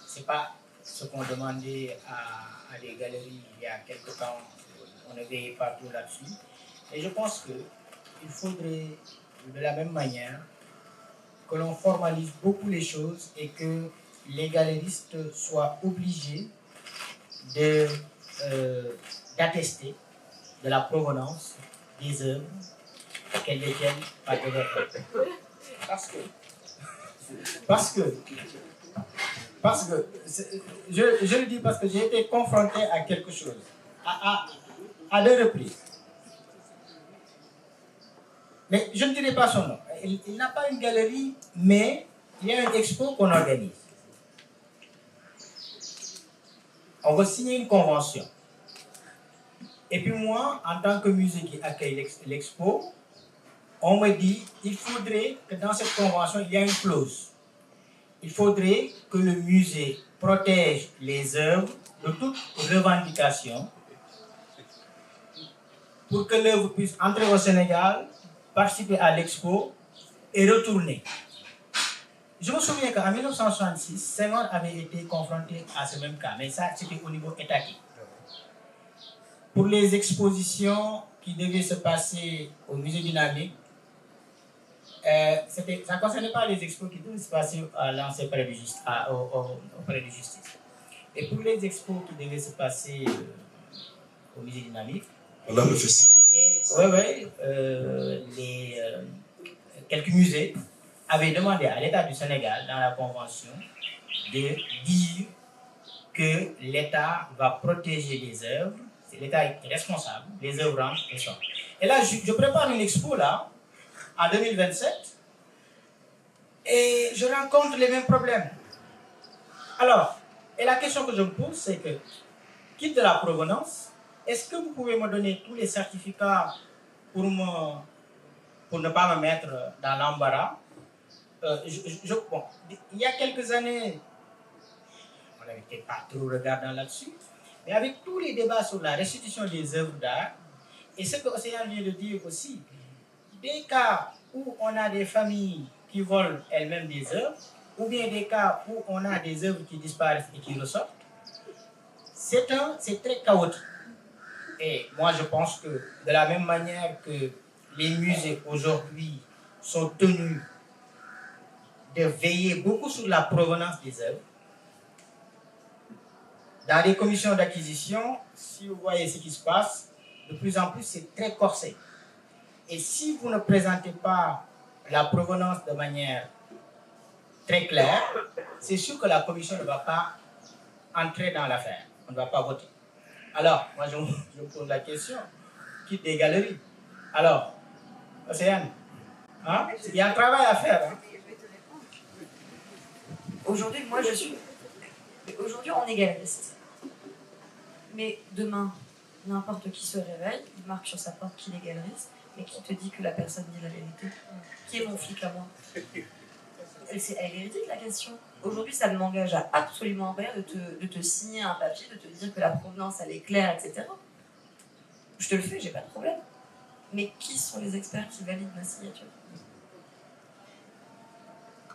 c'est pas ce qu'on demandait à des galeries il y a quelques temps, on avait partout là-dessus, et je pense qu'il faudrait, de la même manière, que l'on formalise beaucoup les choses et que les galeristes soient obligés d'attester de la provenance des œuvres qu'elles détiennent par développement. Parce que je le dis parce que j'ai été confronté à quelque chose, à 2 reprises. Mais je ne dirai pas son nom. Il n'a pas une galerie, mais il y a une expo qu'on organise. On va signer une convention. Et puis moi, en tant que musée qui accueille l'expo, on me dit qu'il faudrait que dans cette convention, il y ait une clause. Il faudrait que le musée protège les œuvres de toute revendication pour que l'œuvre puisse entrer au Sénégal, participer à l'expo et retourner. Je me souviens qu'en 1966, Senghor avait été confronté à ce même cas, mais ça c'était au niveau étatique. Pour les expositions qui devaient se passer au musée dynamique, ça ne concernait pas les expos qui devaient se passer à l'ancien palais de justice, au palais de justice. Et pour les expos qui devaient se passer au musée dynamique, Voilà le festival. Quelques musées avaient demandé à l'État du Sénégal, dans la convention, de dire que l'État va protéger les œuvres. L'État est responsable, les œuvres rentrent et sortent. Et là, je prépare une expo là, en 2027, et je rencontre les mêmes problèmes. Alors, et la question que je me pose, c'est que, quitte de la provenance, est-ce que vous pouvez me donner tous les certificats pour ne pas me mettre dans l'embarras? Bon, il y a quelques années, on n'avait peut-être pas trop regardé là-dessus, mais avec tous les débats sur la restitution des œuvres d'art, et ce que Océane vient de dire aussi, des cas où on a des familles qui volent elles-mêmes des œuvres, ou bien des cas où on a des œuvres qui disparaissent et qui ressortent, c'est très chaotique. Et moi, je pense que de la même manière que les musées aujourd'hui sont tenus de veiller beaucoup sur la provenance des œuvres, dans les commissions d'acquisition, si vous voyez ce qui se passe, de plus en plus, c'est très corsé. Et si vous ne présentez pas la provenance de manière très claire, c'est sûr que la commission ne va pas entrer dans l'affaire. On ne va pas voter. Alors, moi, je me pose la question, quitte des galeries. Alors, Océane, hein? Il y a un travail à faire. Hein? Aujourd'hui, Aujourd'hui, on est galeriste. Mais demain, n'importe qui se réveille, il marque sur sa porte qu'il est galeriste, mais qui te dit que la personne dit la vérité? Qui est mon flic à moi? Elle est véridique la question. Aujourd'hui, ça ne m'engage à absolument rien de te signer un papier, de te dire que la provenance elle est claire, etc. Je te le fais, j'ai pas de problème. Mais qui sont les experts qui valident ma signature?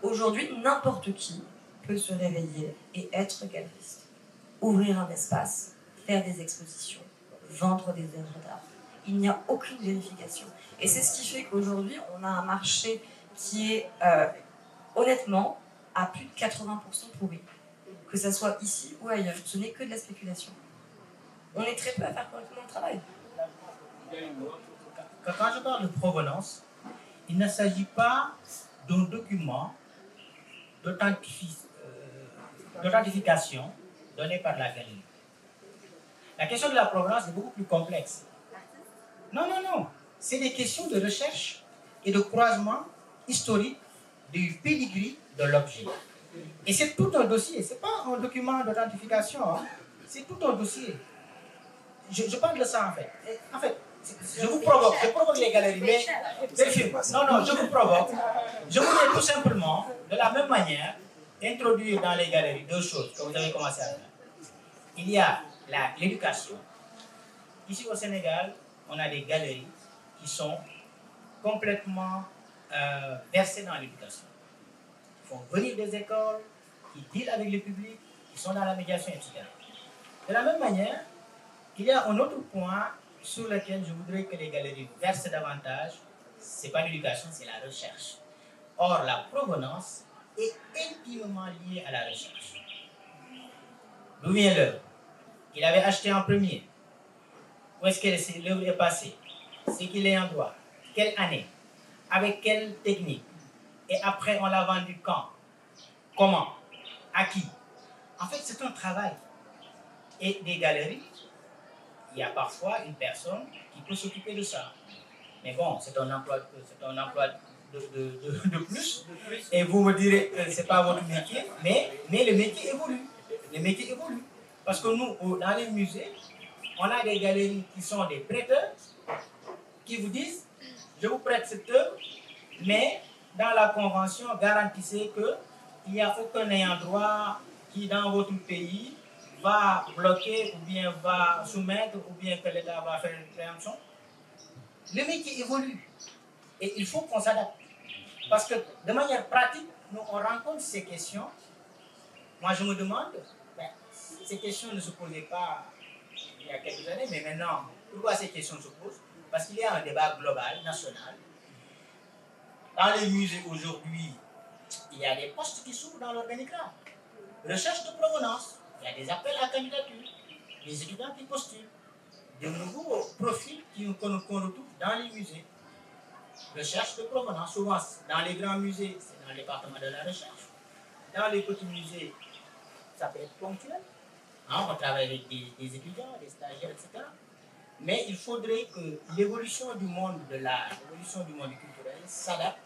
Aujourd'hui, n'importe qui peut se réveiller et être galeriste. Ouvrir un espace, faire des expositions, vendre des œuvres d'art. Il n'y a aucune vérification. Et c'est ce qui fait qu'aujourd'hui, on a un marché qui est, honnêtement, à plus de 80% pourri. Que ça soit ici ou ailleurs. Ce n'est que de la spéculation. On est très peu à faire correctement le travail. Quand je parle de provenance, il ne s'agit pas d'un document d'authentification donné par la galerie. La question de la provenance est beaucoup plus complexe. Non. C'est des questions de recherche et de croisement historique du pédigree de l'objet. Et c'est tout un dossier. Ce n'est pas un document d'authentification. Hein. C'est tout un dossier. Je parle de ça en fait. En fait, je provoque les galeries. Mais, non, je vous provoque. Je voulais tout simplement, de la même manière, introduire dans les galeries 2 choses que vous avez commencé à faire. Il y a l'éducation. Ici au Sénégal, on a des galeries qui sont complètement versées dans l'éducation. Ils font venir des écoles, qui dealent avec le public, qui sont dans la médiation, etc. De la même manière, il y a un autre point sur lequel je voudrais que les galeries versent davantage. Ce n'est pas l'éducation, c'est la recherche. Or, la provenance, est intimement lié à la recherche. D'où vient l'œuvre? Il avait acheté en premier. Où est-ce que l'œuvre est passée? C'est qu'il est en droit. Quelle année? Avec quelle technique? Et après, on l'a vendu quand? Comment? À qui? En fait, c'est un travail. Et des galeries, il y a parfois une personne qui peut s'occuper de ça. Mais bon, c'est un emploi de plus. Et vous me direz que ce n'est pas votre métier, mais le métier évolue. Le métier évolue. Parce que nous, dans les musées, on a des galeries qui sont des prêteurs qui vous disent, je vous prête cette œuvre, mais dans la convention, garantissez qu'il n'y a aucun ayant droit qui, dans votre pays, va bloquer ou bien va soumettre ou bien que l'État va faire une préemption. Le métier évolue et il faut qu'on s'adapte. Parce que de manière pratique, nous on rencontre ces questions. Moi je me demande, ces questions ne se posaient pas il y a quelques années, mais maintenant, pourquoi ces questions se posent? Parce qu'il y a un débat global, national. Dans les musées aujourd'hui, il y a des postes qui s'ouvrent dans l'organigramme. Recherche de provenance, il y a des appels à candidature, des étudiants qui postulent, de nouveaux profils qu'on retrouve dans les musées. Recherche de provenance, souvent dans les grands musées, c'est dans le département de la recherche. Dans les petits musées, ça peut être ponctuel. On travaille avec des étudiants, des stagiaires, etc. Mais il faudrait que l'évolution du monde de l'art, l'évolution du monde culturel s'adapte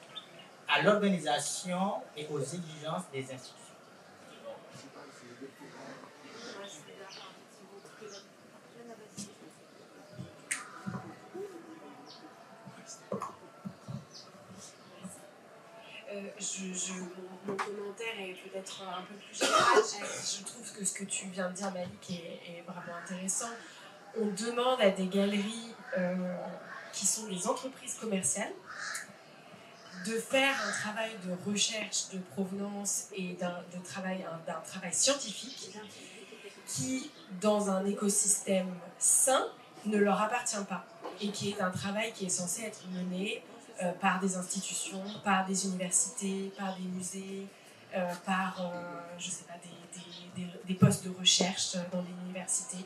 à l'organisation et aux exigences des institutions. Mon commentaire est peut-être un peu plus général. Je trouve que ce que tu viens de dire, Malik, est vraiment intéressant. On demande à des galeries qui sont des entreprises commerciales de faire un travail de recherche de provenance et d'un travail scientifique qui, dans un écosystème sain, ne leur appartient pas et qui est un travail qui est censé être mené par des institutions, par des universités, par des musées, par je sais pas, des postes de recherche dans des universités.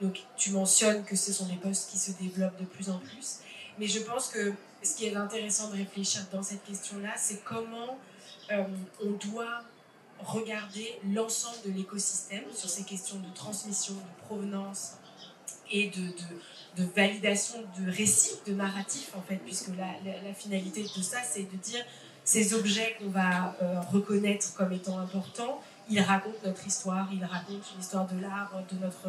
Donc tu mentionnes que ce sont des postes qui se développent de plus en plus, mais je pense que ce qui est intéressant de réfléchir dans cette question-là, c'est comment on doit regarder l'ensemble de l'écosystème sur ces questions de transmission, de provenance et de validation de récits, de narratifs en fait, puisque la finalité de ça, c'est de dire ces objets qu'on va reconnaître comme étant importants, ils racontent notre histoire, ils racontent l'histoire de l'art, de notre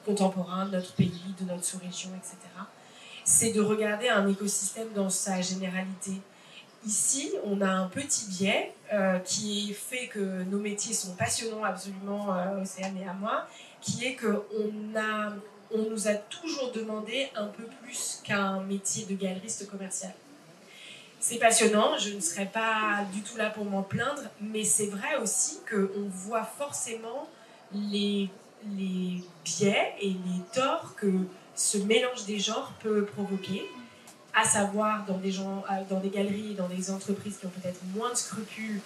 contemporain, de notre pays, de notre sous-région, etc. C'est de regarder un écosystème dans sa généralité. Ici, on a un petit biais qui fait que nos métiers sont passionnants absolument, Océane et à moi, qui est qu'on nous a toujours demandé un peu plus qu'un métier de galeriste commercial. C'est passionnant, je ne serais pas du tout là pour m'en plaindre, mais c'est vrai aussi qu'on voit forcément les biais et les torts que ce mélange des genres peut provoquer, à savoir dans des galeries, dans des entreprises qui ont peut-être moins de scrupules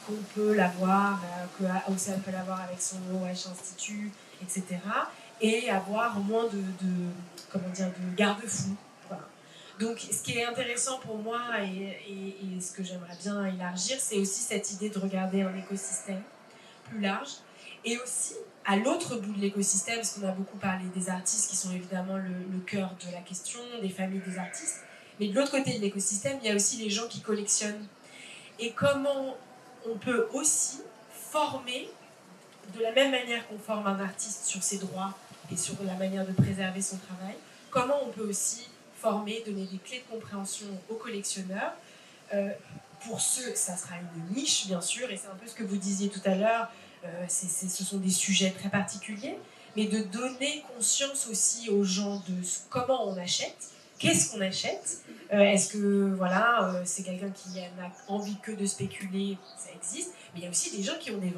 qu'on peut l'avoir, que Océane peut l'avoir avec son OH Institut, etc. Et avoir moins de garde-fous. Voilà. Donc, ce qui est intéressant pour moi et ce que j'aimerais bien élargir, c'est aussi cette idée de regarder un écosystème plus large. Et aussi, à l'autre bout de l'écosystème, parce qu'on a beaucoup parlé des artistes qui sont évidemment le cœur de la question, des familles des artistes, mais de l'autre côté de l'écosystème, il y a aussi les gens qui collectionnent. Et comment on peut aussi former, de la même manière qu'on forme un artiste sur ses droits et sur la manière de préserver son travail, comment on peut aussi former, donner des clés de compréhension aux collectionneurs. Pour ceux, ça sera une niche bien sûr, et c'est un peu ce que vous disiez tout à l'heure, ce sont des sujets très particuliers, mais de donner conscience aussi aux gens de comment on achète, qu'est-ce qu'on achète, est-ce que voilà, c'est quelqu'un qui n'a envie que de spéculer, ça existe, mais il y a aussi des gens qui ont des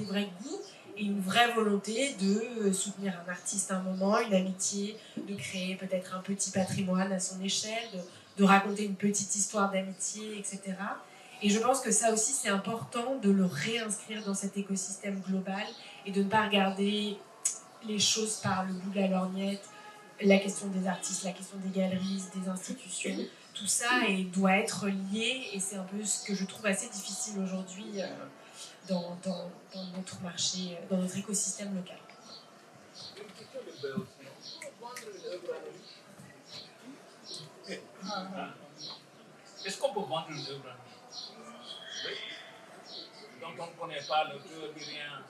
vrais goûts et une vraie volonté de soutenir un artiste à un moment, une amitié, de créer peut-être un petit patrimoine à son échelle, de raconter une petite histoire d'amitié, etc. Et je pense que ça aussi, c'est important de le réinscrire dans cet écosystème global et de ne pas regarder les choses par le bout de la lorgnette, la question des artistes, la question des galeries, des institutions, tout ça doit être lié, et c'est un peu ce que je trouve assez difficile aujourd'hui dans notre marché, dans notre écosystème local. Est-ce qu'on peut vendre une œuvre dont on ne connaît pas l'auteur ni rien?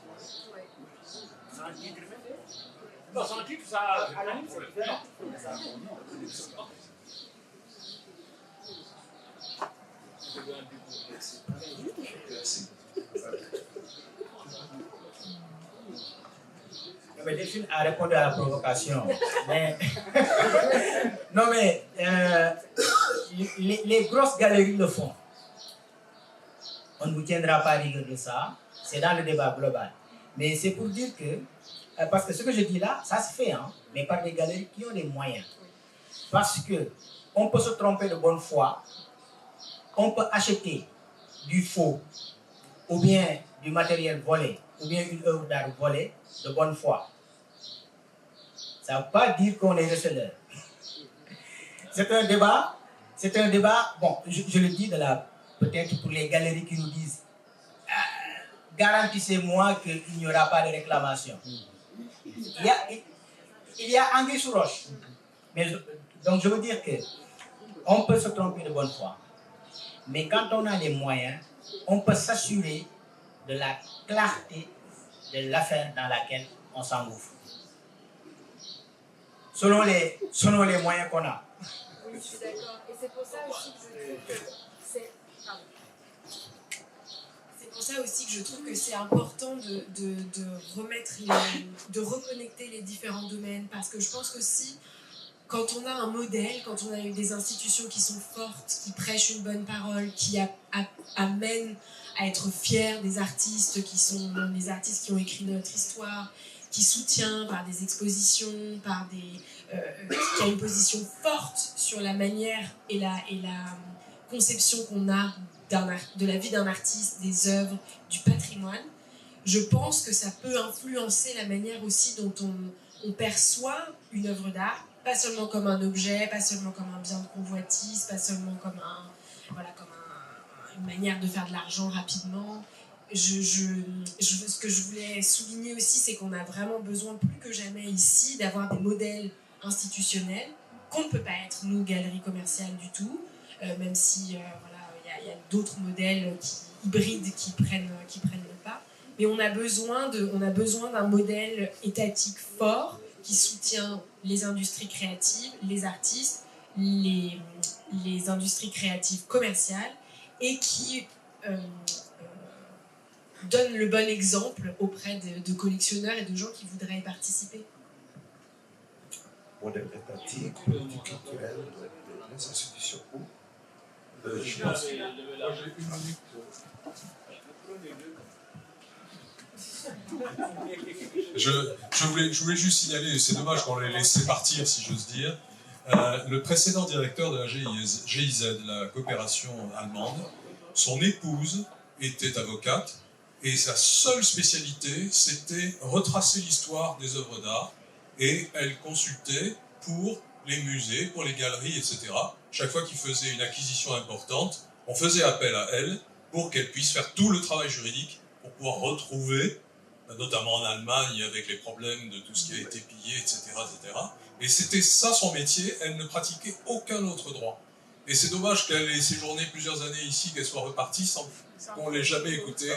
Sans titre? Non, sans titre, ça... Merci. Mais Delphine a répondu à la provocation. Mais... non, mais les grosses galeries le font. On ne vous tiendra pas rigueur de ça. C'est dans le débat global. Mais c'est pour dire que, parce que ce que je dis là, ça se fait, hein, mais par des galeries qui ont les moyens. Parce que on peut se tromper de bonne foi, on peut acheter du faux, ou bien du matériel volé, ou bien une œuvre d'art volée de bonne foi. Ça ne veut pas dire qu'on est receleur. C'est un débat, bon, je le dis peut-être pour les galeries qui nous disent garantissez-moi qu'il n'y aura pas de réclamation. Il y a anguille sous roche. Mais donc je veux dire qu'on peut se tromper de bonne foi. Mais quand on a les moyens, on peut s'assurer de la clarté de l'affaire dans laquelle on s'engouffre. Selon les moyens qu'on a. Oui, je suis d'accord. Et c'est pour ça aussi que je trouve que c'est pour ça aussi que je trouve que c'est important de reconnecter les différents domaines, parce que je pense que si, quand on a un modèle, quand on a eu des institutions qui sont fortes, qui prêchent une bonne parole, qui amènent à être fiers des artistes qui sont les artistes qui ont écrit notre histoire, qui soutient par des expositions, qui a une position forte sur la manière et la conception qu'on a de la vie d'un artiste, des œuvres, du patrimoine, je pense que ça peut influencer la manière aussi dont on perçoit une œuvre d'art, pas seulement comme un objet, pas seulement comme un bien de convoitise, pas seulement comme une manière de faire de l'argent rapidement. Ce que je voulais souligner aussi, c'est qu'on a vraiment besoin plus que jamais ici d'avoir des modèles institutionnels qu'on ne peut pas être, nous, galeries commerciales du tout, même si il y a d'autres modèles hybrides qui prennent le pas. Mais on a besoin d'un modèle étatique fort qui soutient les industries créatives, les artistes, les industries créatives commerciales, et qui donne le bon exemple auprès de collectionneurs et de gens qui voudraient y participer. Modèle étatique, politique culturelle, des institutions où je pense. J'ai une minute. Je voulais juste signaler, c'est dommage qu'on l'ait laissé partir, si j'ose dire. Le précédent directeur de la GIZ, la coopération allemande, son épouse était avocate, et sa seule spécialité, c'était retracer l'histoire des œuvres d'art, et elle consultait pour les musées, pour les galeries, etc. Chaque fois qu'il faisait une acquisition importante, on faisait appel à elle pour qu'elle puisse faire tout le travail juridique pour pouvoir retrouver, notamment en Allemagne avec les problèmes de tout ce qui a été pillé, etc. etc. Et c'était ça son métier, elle ne pratiquait aucun autre droit. Et c'est dommage qu'elle ait séjourné plusieurs années ici, qu'elle soit repartie sans qu'on l'ait jamais écouté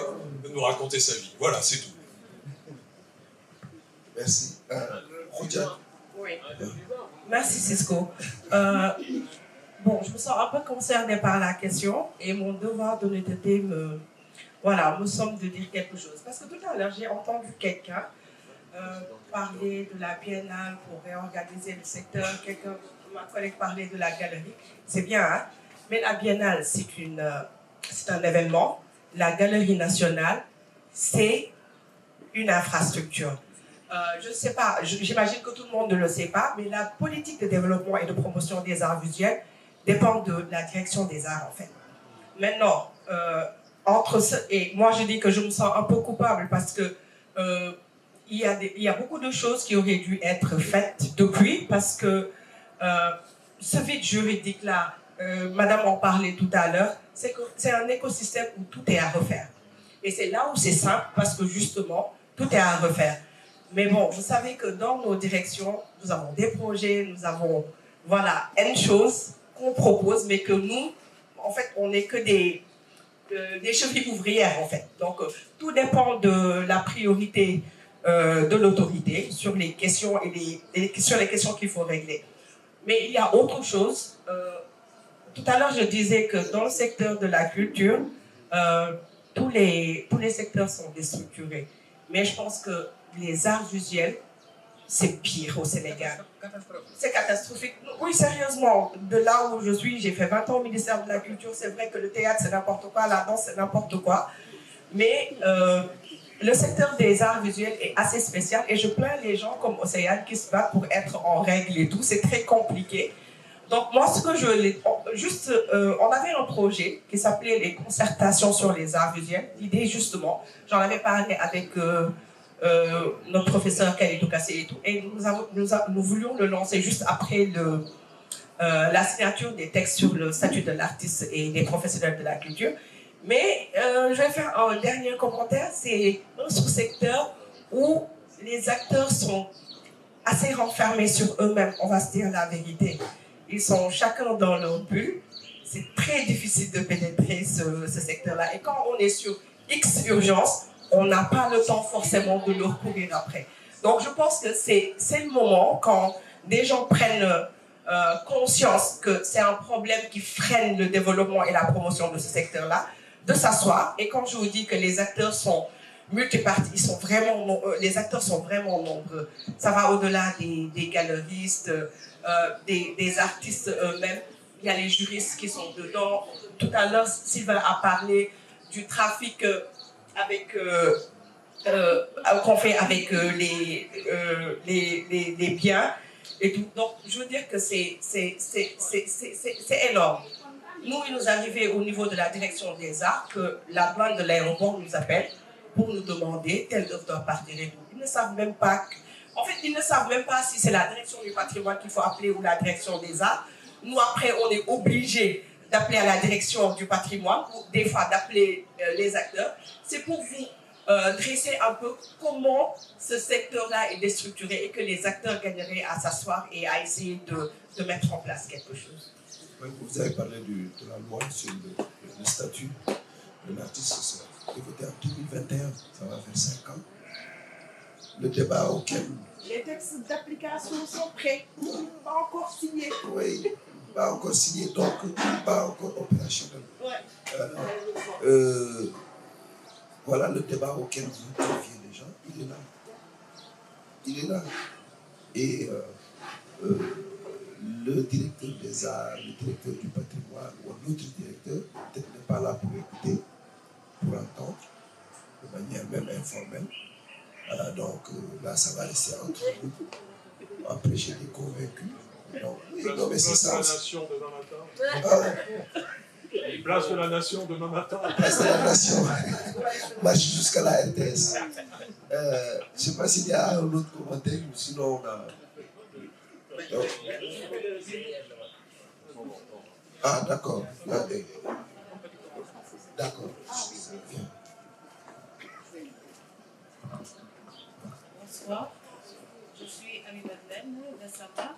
nous raconter sa vie. Voilà, c'est tout. Merci. Rodia. Oui. Merci Cisco. Bon, je me sens un peu concernée par la question et mon devoir d'honnêteté me semble de dire quelque chose. Parce que tout à l'heure, j'ai entendu quelqu'un parler de la biennale pour réorganiser le secteur. Ma collègue parlait de la galerie. C'est bien, hein? Mais la biennale, c'est un événement. La galerie nationale, c'est une infrastructure. Je ne sais pas, j'imagine que tout le monde ne le sait pas, mais la politique de développement et de promotion des arts visuels dépend de la direction des arts, en fait. Maintenant, entre ce, et moi je dis que je me sens un peu coupable parce que il y a beaucoup de choses qui auraient dû être faites depuis, parce que ce vide juridique-là, Madame en parlait tout à l'heure, c'est un écosystème où tout est à refaire. Et c'est là où c'est simple, parce que justement, tout est à refaire. Mais bon, vous savez que dans nos directions, nous avons des projets, nous avons, voilà, N choses qu'on propose, mais que nous, en fait, on n'est que des chevilles ouvrières, en fait. Donc, tout dépend de la priorité de l'autorité sur les questions sur les questions qu'il faut régler. Mais il y a autre chose. Tout à l'heure, je disais que dans le secteur de la culture, tous les secteurs sont déstructurés. Mais je pense que les arts visuels, c'est pire au Sénégal. C'est catastrophique. Oui, sérieusement, de là où je suis, j'ai fait 20 ans au ministère de la Culture. C'est vrai que le théâtre, c'est n'importe quoi, la danse, c'est n'importe quoi. Mais le secteur des arts visuels est assez spécial. Et je plains les gens comme Océane qui se battent pour être en règle et tout. C'est très compliqué. Donc moi, ce que on avait un projet qui s'appelait les concertations sur les arts visuels. L'idée, justement, j'en avais parlé avec notre professeur Khalidou Kassé et tout, et nous voulions le lancer juste après la signature des textes sur le statut de l'artiste et des professionnels de la culture. Mais je vais faire un dernier commentaire, c'est un sous-secteur où les acteurs sont assez renfermés sur eux-mêmes, on va se dire la vérité. Ils sont chacun dans leur bulle. C'est très difficile de pénétrer ce secteur-là. Et quand on est sur X urgence, on n'a pas le temps forcément de leur courir après. Donc je pense que c'est le moment, quand des gens prennent conscience que c'est un problème qui freine le développement et la promotion de ce secteur-là, de s'asseoir. Et quand je vous dis que les acteurs sont multipartis, les acteurs sont vraiment nombreux. Ça va au-delà des galeristes, des artistes eux-mêmes. Il y a les juristes qui sont dedans. Tout à l'heure, Sylvain a parlé du trafic qu'on fait avec les biens et tout. Donc, je veux dire que c'est énorme. Nous, il nous arrivait au niveau de la direction des arts que la douane de l'aéroport nous appelle pour nous demander telle œuvre doit partir et tout. Ils ne savent même pas ils ne savent même pas si c'est la direction du patrimoine qu'il faut appeler ou la direction des arts. Nous, après, on est obligés d'appeler à la direction du patrimoine ou des fois d'appeler les acteurs. C'est pour vous dresser un peu comment ce secteur-là est déstructuré et que les acteurs gagneraient à s'asseoir et à essayer de mettre en place quelque chose. Vous avez parlé de la loi sur le statut de l'artiste, ça a été voté en 2021, ça va faire 5 ans. Le débat auquel... Les textes d'application sont prêts, pas encore signés. Oui, pas encore signé, donc pas encore opérationnel. Ouais. Voilà le débat auquel vous conviez les gens, il est là. Il est là. Et le directeur des arts, le directeur du patrimoine ou un autre directeur, peut-être n'est pas là pour écouter, pour entendre, de manière même informelle. Donc là, ça va rester entre nous. Après, j'ai des convaincus. Donc, oui, non, mais c'est ça. Place de la Nation demain matin. Ah, Place de la Nation demain matin. Place de la Nation. Marche jusqu'à la RTS. Je ne sais pas s'il y a un autre commentaire, ou sinon on a. Donc. Ah, d'accord. D'accord. Bonsoir, je suis Ami Madeleine de Sama.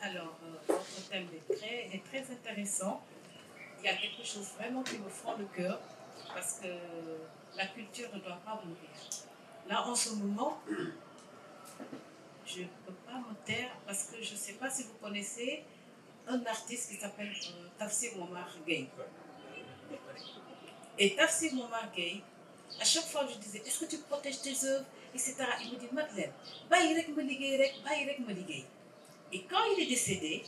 Alors, votre thème est très intéressant. Il y a quelque chose vraiment qui me fend le cœur parce que la culture ne doit pas mourir. Là, en ce moment, je ne peux pas me taire parce que je ne sais pas si vous connaissez un artiste qui s'appelle Tafsir Momar Gueye. Et Tafsir Momar Gueye, à chaque fois je disais, est-ce que tu protèges tes œuvres, etc. Il me dit, Madeleine, bàyyi rek ma liggéey rek, bàyyi rek ma liggéey. Et quand il est décédé,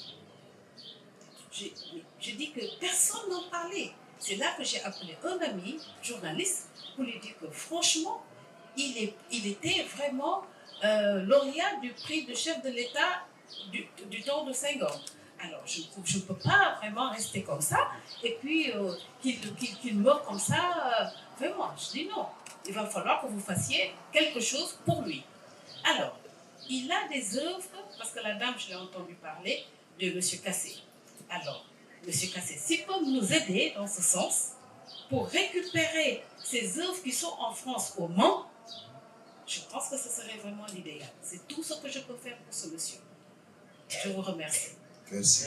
je dis que personne n'en parlait. C'est là que j'ai appelé un ami, journaliste, pour lui dire que franchement, il était vraiment lauréat du prix de chef de l'État du temps de Senghor. Alors, je ne peux pas vraiment rester comme ça et puis qu'il meure comme ça. Vraiment, je dis non. Il va falloir que vous fassiez quelque chose pour lui. Alors, il a des œuvres, parce que la dame, je l'ai entendu parler, de M. Cassé. Alors, M. Cassé, s'il peut nous aider dans ce sens, pour récupérer ces œuvres qui sont en France au Mans, je pense que ce serait vraiment l'idéal. C'est tout ce que je peux faire pour ce monsieur. Je vous remercie. Merci.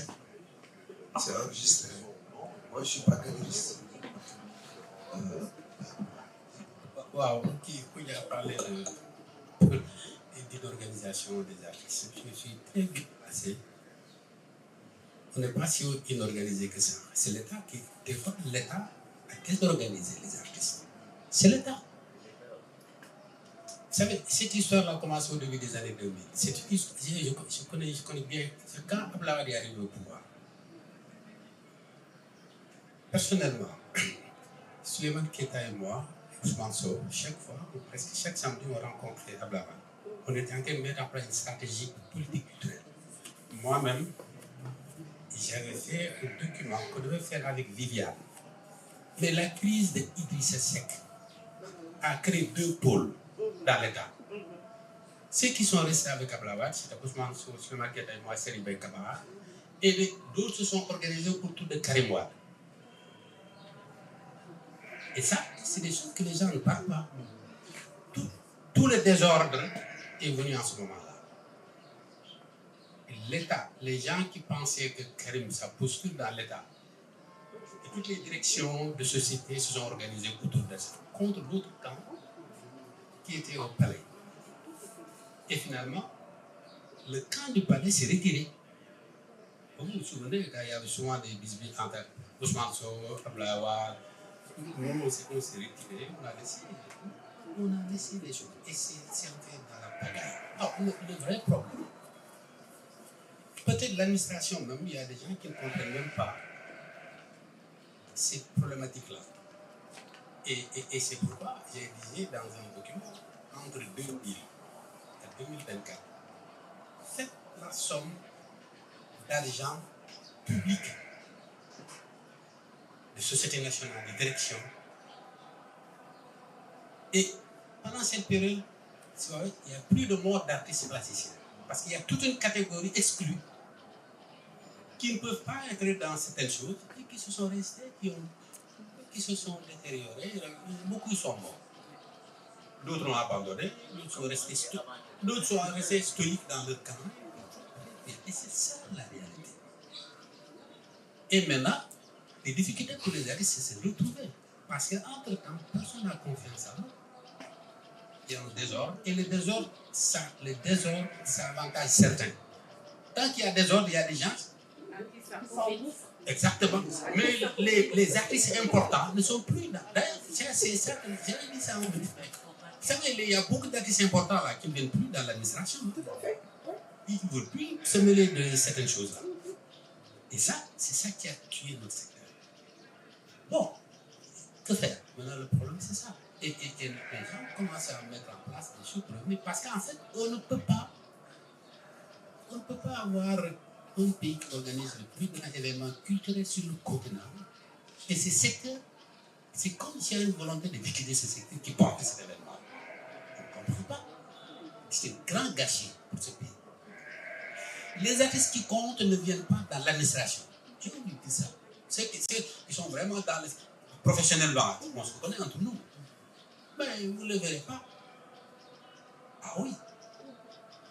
C'est enregistré. Moi, je ne suis pas galériste. Wow, qui a parlé d'une organisation des artistes. Je suis très vite passé. On n'est pas si inorganisé que ça. C'est l'État qui, des fois, l'État a désorganisé les artistes. C'est l'État. Vous savez, cette histoire-là a commencé au début des années 2000. Je connais bien. C'est quand Abdoulaye Wade est arrivé au pouvoir. Personnellement, Souleymane Keita et moi, Ousmane Sow, chaque fois, ou presque chaque samedi, on rencontrait Abdoulaye Wade. On était en train de mettre en place une stratégie politique culturelle. Moi-même, j'avais fait un document qu'on devait faire avec Viviane. Mais la crise de Idrissa Seck a créé deux pôles dans l'État. Ceux qui sont restés avec Abdoulaye Wade, c'était Ousmane Sow, Souleymane Keita et moi, Serigne Mbaye Kabara. Et d'autres se sont organisés autour de Karim Wade. Et ça, c'est des choses que les gens ne parlent pas. Tout le désordre est venu en ce moment-là. L'État, les gens qui pensaient que Karim, ça postule dans l'État, et toutes les directions de société se sont organisées autour de ça, contre l'autre camp qui était au palais. Et finalement, le camp du palais s'est retiré. Vous vous souvenez, quand il y avait souvent des bisbis entre Ousmane Sow, Abdoulaye Wade, nous, on s'est retiré, on a laissé les choses. Et c'est entré dans la pagaille. Alors, le vrai problème, peut-être l'administration même, il y a des gens qui ne comprennent même pas ces problématiques-là. Et c'est pourquoi j'ai dit dans un document, entre 2000 et 2024, faites la somme d'argent public de société nationale, de direction. Et pendant cette période, il n'y a plus de morts d'artistes plasticiens. Parce qu'il y a toute une catégorie exclue qui ne peuvent pas être dans certaines choses et qui se sont restés, qui se sont détériorés. Beaucoup sont morts. D'autres ont abandonné, d'autres sont restés stoïques dans leur camp. Et c'est ça la réalité. Et maintenant, les difficultés pour les artistes, c'est se retrouver. Parce qu'entre-temps, personne n'a confiance en eux. Il y a un désordre. Et le désordre, ça avantage certains. Tant qu'il y a désordre, il y a des gens. Exactement. Mais les artistes importants ne sont plus là. D'ailleurs, c'est ça que j'avais dit ça en début. Vous savez, il y a beaucoup d'artistes importants là qui ne viennent plus dans l'administration. Ils ne veulent plus se mêler de certaines choses-là. Et ça, c'est ça qui a tué notre secteur. Bon, que faire? Maintenant, le problème, c'est ça. Et les gens commencent à mettre en place des choses parce qu'en fait, on ne peut pas avoir un pays qui organise le plus grand événement culturel sur le continent. Et ce secteur, c'est comme s'il y a une volonté de liquider ce secteur qui porte cet événement. On ne comprend pas. C'est un grand gâchis pour ce pays. Les artistes qui comptent ne viennent pas dans l'administration. Je vous dis ça. Ceux qui sont vraiment dans le professionnellement, on se connaît entre nous. Mais vous ne le verrez pas. Ah oui.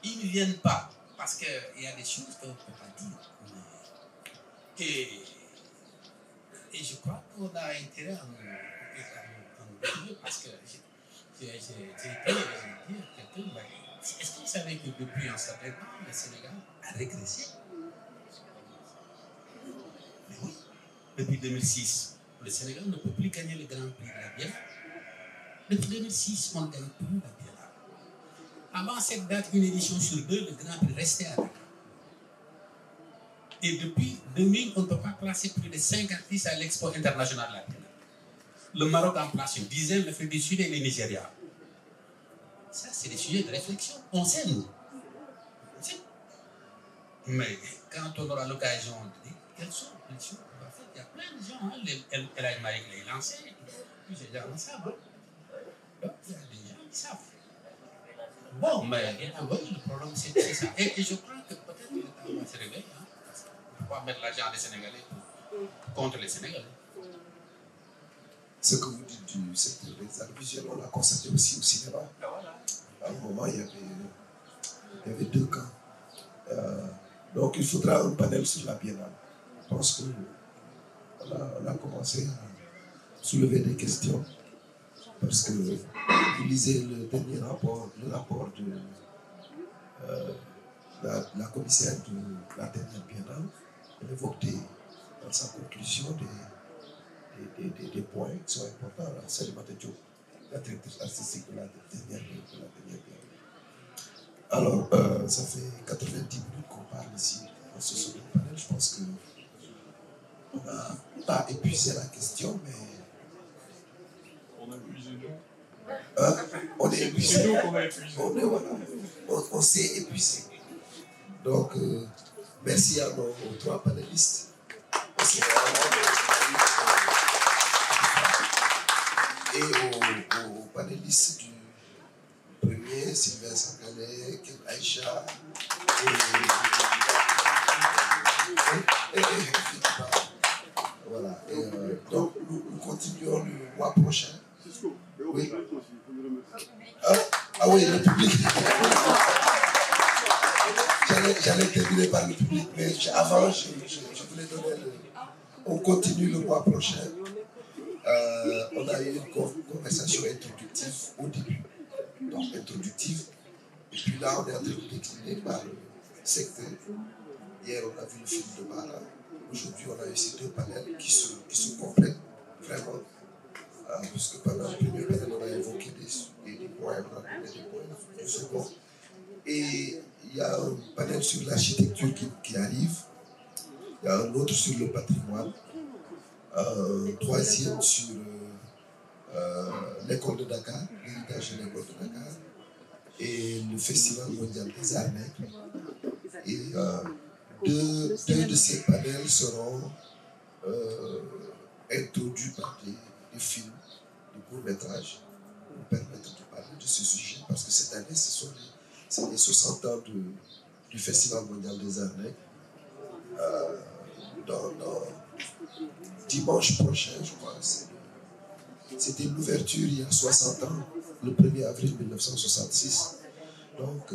Ils ne viennent pas. Parce qu'il y a des choses qu'on ne peut pas dire. Et je crois qu'on a intérêt à nous dire, parce que j'ai été dire quelqu'un, est-ce que vous savez que depuis un certain temps, le Sénégal a régressé? Mais oui, depuis 2006, le Sénégal ne peut plus gagner le Grand Prix de la Biennale. Depuis 2006, on ne gagne plus la Biennale. Avant cette date, une édition sur deux, le Grand Prix restait à Dakar. Et depuis 2000, on ne peut pas placer plus de 5 artistes à l'Expo internationale de la Biennale. Le Maroc en place une dizaine, l'Afrique du Sud et le Nigeria. Ça, c'est des sujets de réflexion. On sait, nous. On sait. Mais quand on aura l'occasion de dire quelles sont les politiques qu'on va faire, il y a plein de gens, hein, elle a Marie qui l'a lancé, puis les gens le savent. Donc il y a des gens qui savent. Bon, mais oui, le problème c'est ça. Et je crois que peut-être que l'État va se réveiller, hein, parce qu'on ne peut pas mettre l'argent des Sénégalais contre les Sénégalais. Ce que vous dites du secteur des arts visuels, on l'a constaté aussi au cinéma. À un moment, il y avait deux camps. Donc, il faudra un panel sur la biennale. Je pense qu'on a commencé à soulever des questions. Parce que vous lisez le dernier rapport, le rapport de la commissaire de la dernière biennale, elle évoque dans sa conclusion des points qui sont importants. Salimata Diop, la directrice artistique de la dernière biennale. Alors, ça fait 90 minutes qu'on parle ici dans ce second panel. Je pense qu'on n'a pas épuisé la question, mais... On a épuisé nous. On est épuisé. C'est nous qu'on a épuisé. On s'est épuisé. Donc, merci à nos 3 panélistes. Et aux panélistes du premier, Sylvain Sangalé, Ken Aïcha, et voilà. Donc, nous continuons le mois prochain. Oui. Ah oui, le public. J'allais terminer par le public, mais avant, je voulais donner on continue le mois prochain. On a eu une conversation introductive au début. Donc, introductive. Et puis là, on est en train de décliner par le secteur. Hier, on a vu le film de Mara. Aujourd'hui, on a eu ces 2 panels qui se complètent vraiment. Puisque pendant le premier panel, on a évoqué des points, on a donné des points du second. Et il y a un panel sur l'architecture qui arrive. Il y a un autre sur le patrimoine. Un 3e sur l'école de Dakar, l'héritage de l'école de Dakar. Et le Festival mondial des arts nègres. Et deux de ces panels seront introduits par des films, des courts-métrages, pour nous permettre de parler de ce sujet. Parce que cette année, c'est les 60 ans du Festival mondial des arts nègres. Dans dimanche prochain, je crois, c'était l'ouverture il y a 60 ans, le 1er avril 1966. Donc,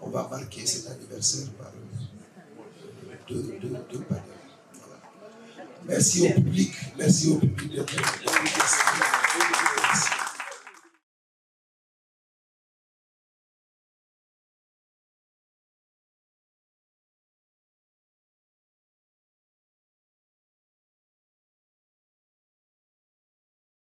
on va marquer cet anniversaire par deux panels. Voilà. Merci au public d'être venu. Merci.